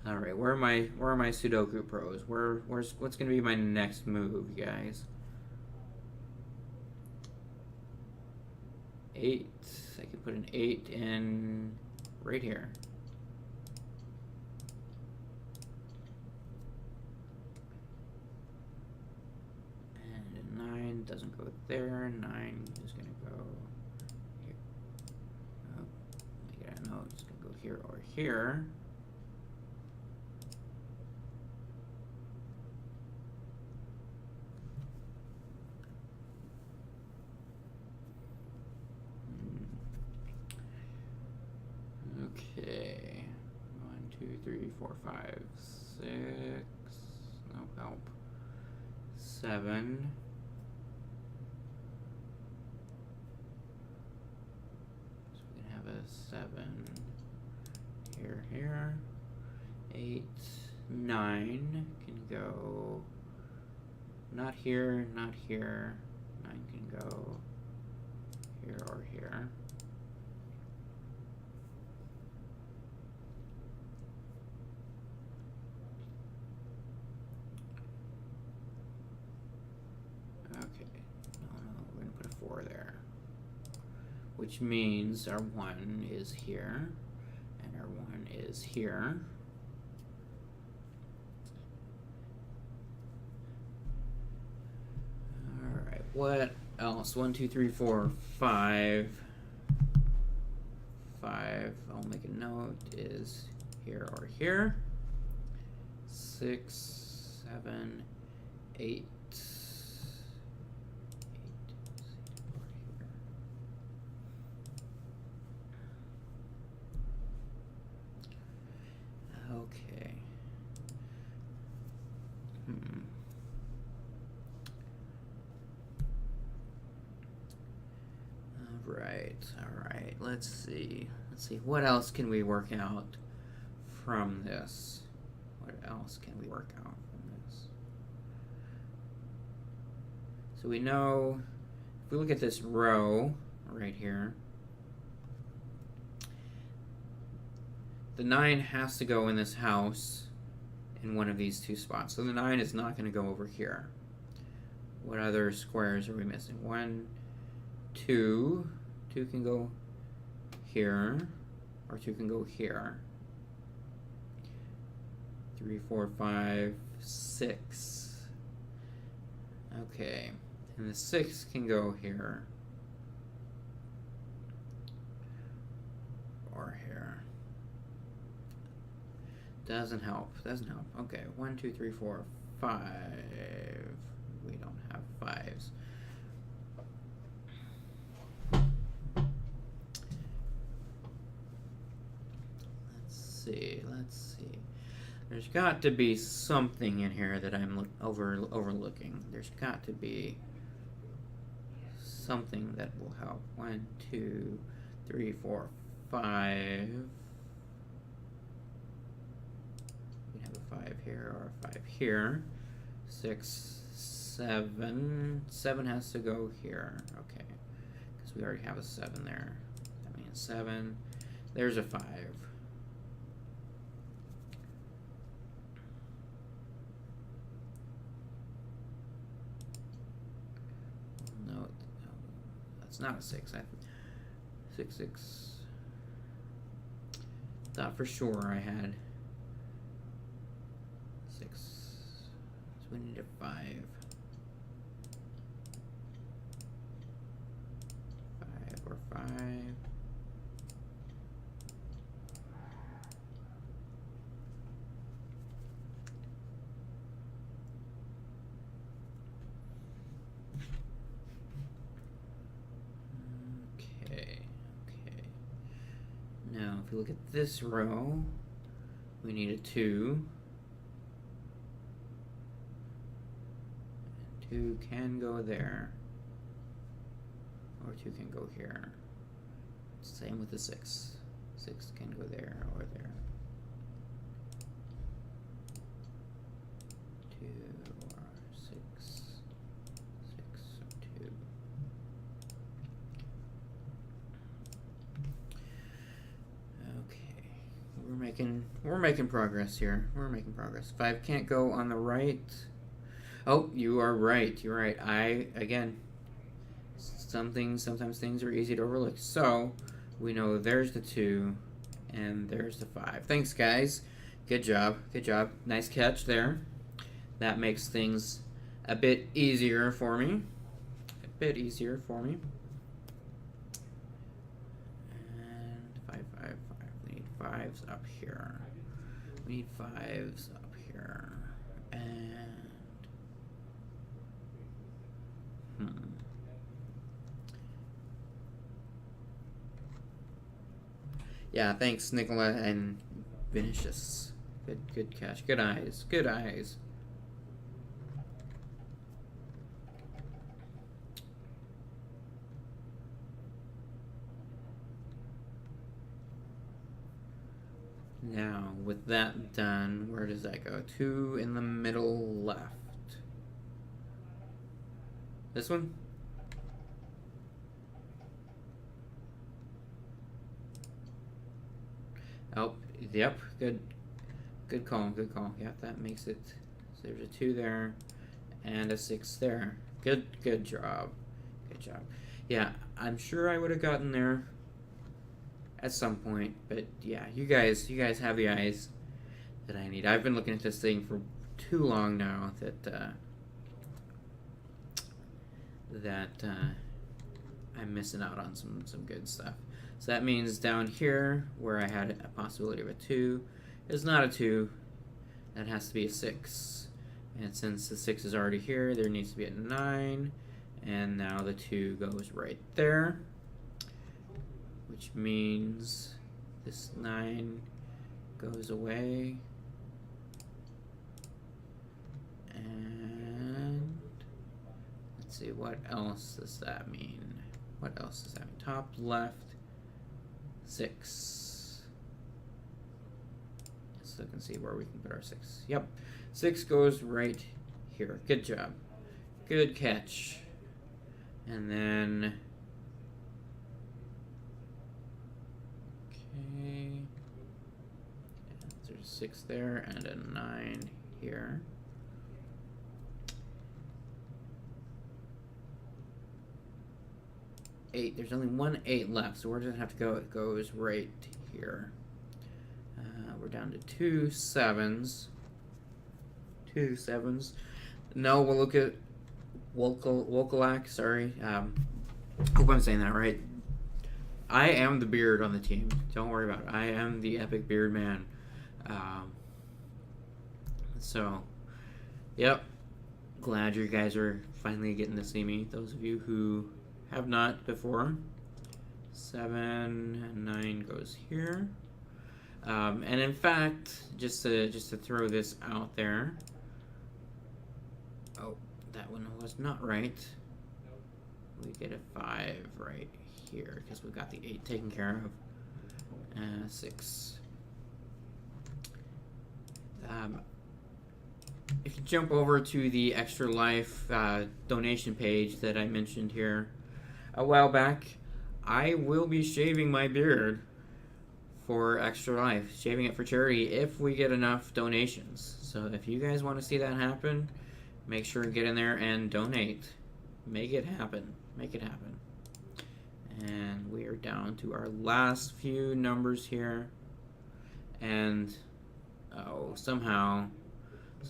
All right, where are my Sudoku pros? What's gonna be my next move, guys? 8. I could put an 8 in right here. And a 9 doesn't go there. 9 is gonna go here. Oh, I gotta know it's gonna go here or here. Okay, 1, 2, 3, 4, 5, 6. No help. 7. So we can have a 7 here. 8, 9 can go not here, not here. 9 can go here or here. Which means our 1 is here, and our 1 is here. Alright, what else? 1, 2, 3, 4, 5. 5, I'll make a note, is here or here. 6, 7, 8. Okay. All right. Let's see. What else can we work out from this? So we know, if we look at this row right here, the 9 has to go in this house in one of these 2 spots. So the 9 is not going to go over here. What other squares are we missing? 1, 2. 2 can go here, or 2 can go here. 3, 4, 5, 6. Okay, and the 6 can go here. Or here. Doesn't help. Doesn't help. Okay, 1, 2, 3, 4, 5. We don't have 5s. Let's see. There's got to be something in here that I'm overlooking. There's got to be something that will help. 1, 2, 3, 4, 5. We have a 5 here or a 5 here. 6, 7. 7 has to go here. Okay, because we already have a 7 there. That means 7. There's a 5. Not a 6. 6, 6. Thought for sure I had 6. So we need a 5. 5 or 5. Now, if you look at this row, we need a 2. And 2 can go there. Or 2 can go here. Same with the 6. 6 can go there or there. 2 or 6. 6 or 2. We're making progress here. We're making progress. 5 can't go on the right. Oh, you are right. You're right. Sometimes things are easy to overlook. So, we know there's the 2 and there's the 5. Thanks, guys. Good job. Good job. Nice catch there. That makes things a bit easier for me. A bit easier for me. And 5, 5, 5. We need 5s up here. We need 5s up here. And yeah, thanks, Nicola and Vinicius. Good catch. Good eyes. Good eyes. Now, with that done, where does that go? 2 in the middle left. This one? Oh, yep. Good call. Good call. Yep, that makes it. So there's a 2 there and a 6 there. Good job. Good job. Yeah, I'm sure I would have gotten there at some point, but yeah, you guys have the eyes that I need. I've been looking at this thing for too long now that I'm missing out on some good stuff. So that means down here where I had a possibility of a 2 is not a 2. That has to be a 6. And since the 6 is already here, there needs to be a 9. And now the 2 goes right there, which means this 9 goes away. And let's see, what else does that mean? What else does that mean? Top left, 6. So we can see where we can put our 6. Yep, 6 goes right here. Good job. Good catch. And then okay, there's a 6 there and a 9 here. There's only one 8 left, so where does it have to go? It goes right here. We're down to 2 7s. 2 7s. No, we'll look at Wokalak, sorry. Hope I'm saying that right. I am the beard on the team. Don't worry about it. I am the epic beard man. So, yep. Glad you guys are finally getting to see me. Those of you who have not before. 7 and 9 goes here. And in fact, just to throw this out there. Oh, that one was not right. We get a 5 right here because we got the 8 taken care of. 6. If you jump over to the Extra Life donation page that I mentioned here a while back, I will be shaving my beard for Extra Life, shaving it for charity if we get enough donations. So if you guys want to see that happen, make sure to get in there and donate. Make it happen. Make it happen. And we are down to our last few numbers here. And oh, somehow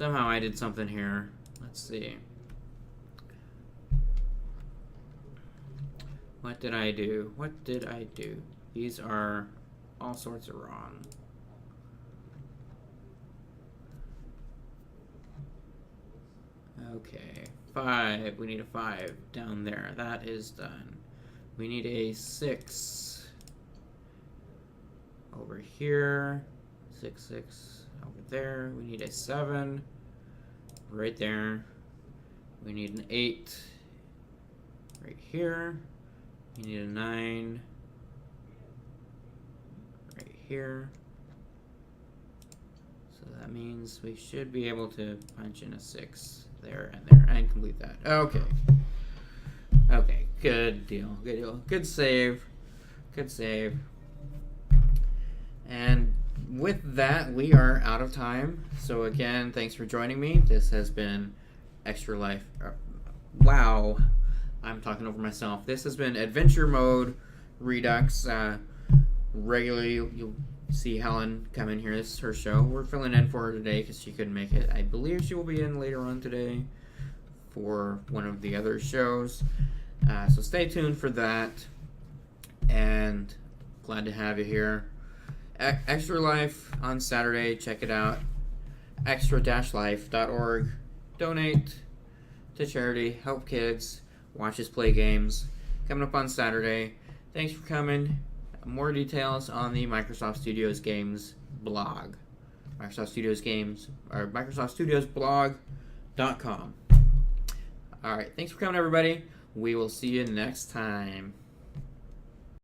I did something here. Let's see. What did I do? What did I do? These are all sorts of wrong. Okay, 5. We need a 5 down there. That is done. We need a 6 over here. 6, 6 over there. We need a 7 right there. We need an 8 right here. We need a 9 right here. So that means we should be able to punch in a 6 there and complete that. Okay. Okay, good deal. Good deal. Good save. Good save. And with that, we are out of time. So again, thanks for joining me. This has been Extra Life. Wow. I'm talking over myself. This has been Adventure Mode Redux. Regularly, you'll see Helen come in here. This is her show. We're filling in for her today because she couldn't make it. I believe she will be in later on today for one of the other shows. So stay tuned for that. And glad to have you here. Extra Life on Saturday. Check it out. extra-life.org. Donate to charity. Help kids. Watch us play games. Coming up on Saturday. Thanks for coming. More details on the Microsoft Studios Games blog. Microsoft Studios Games, or MicrosoftStudiosBlog.com. Alright, thanks for coming, everybody. We will see you next time.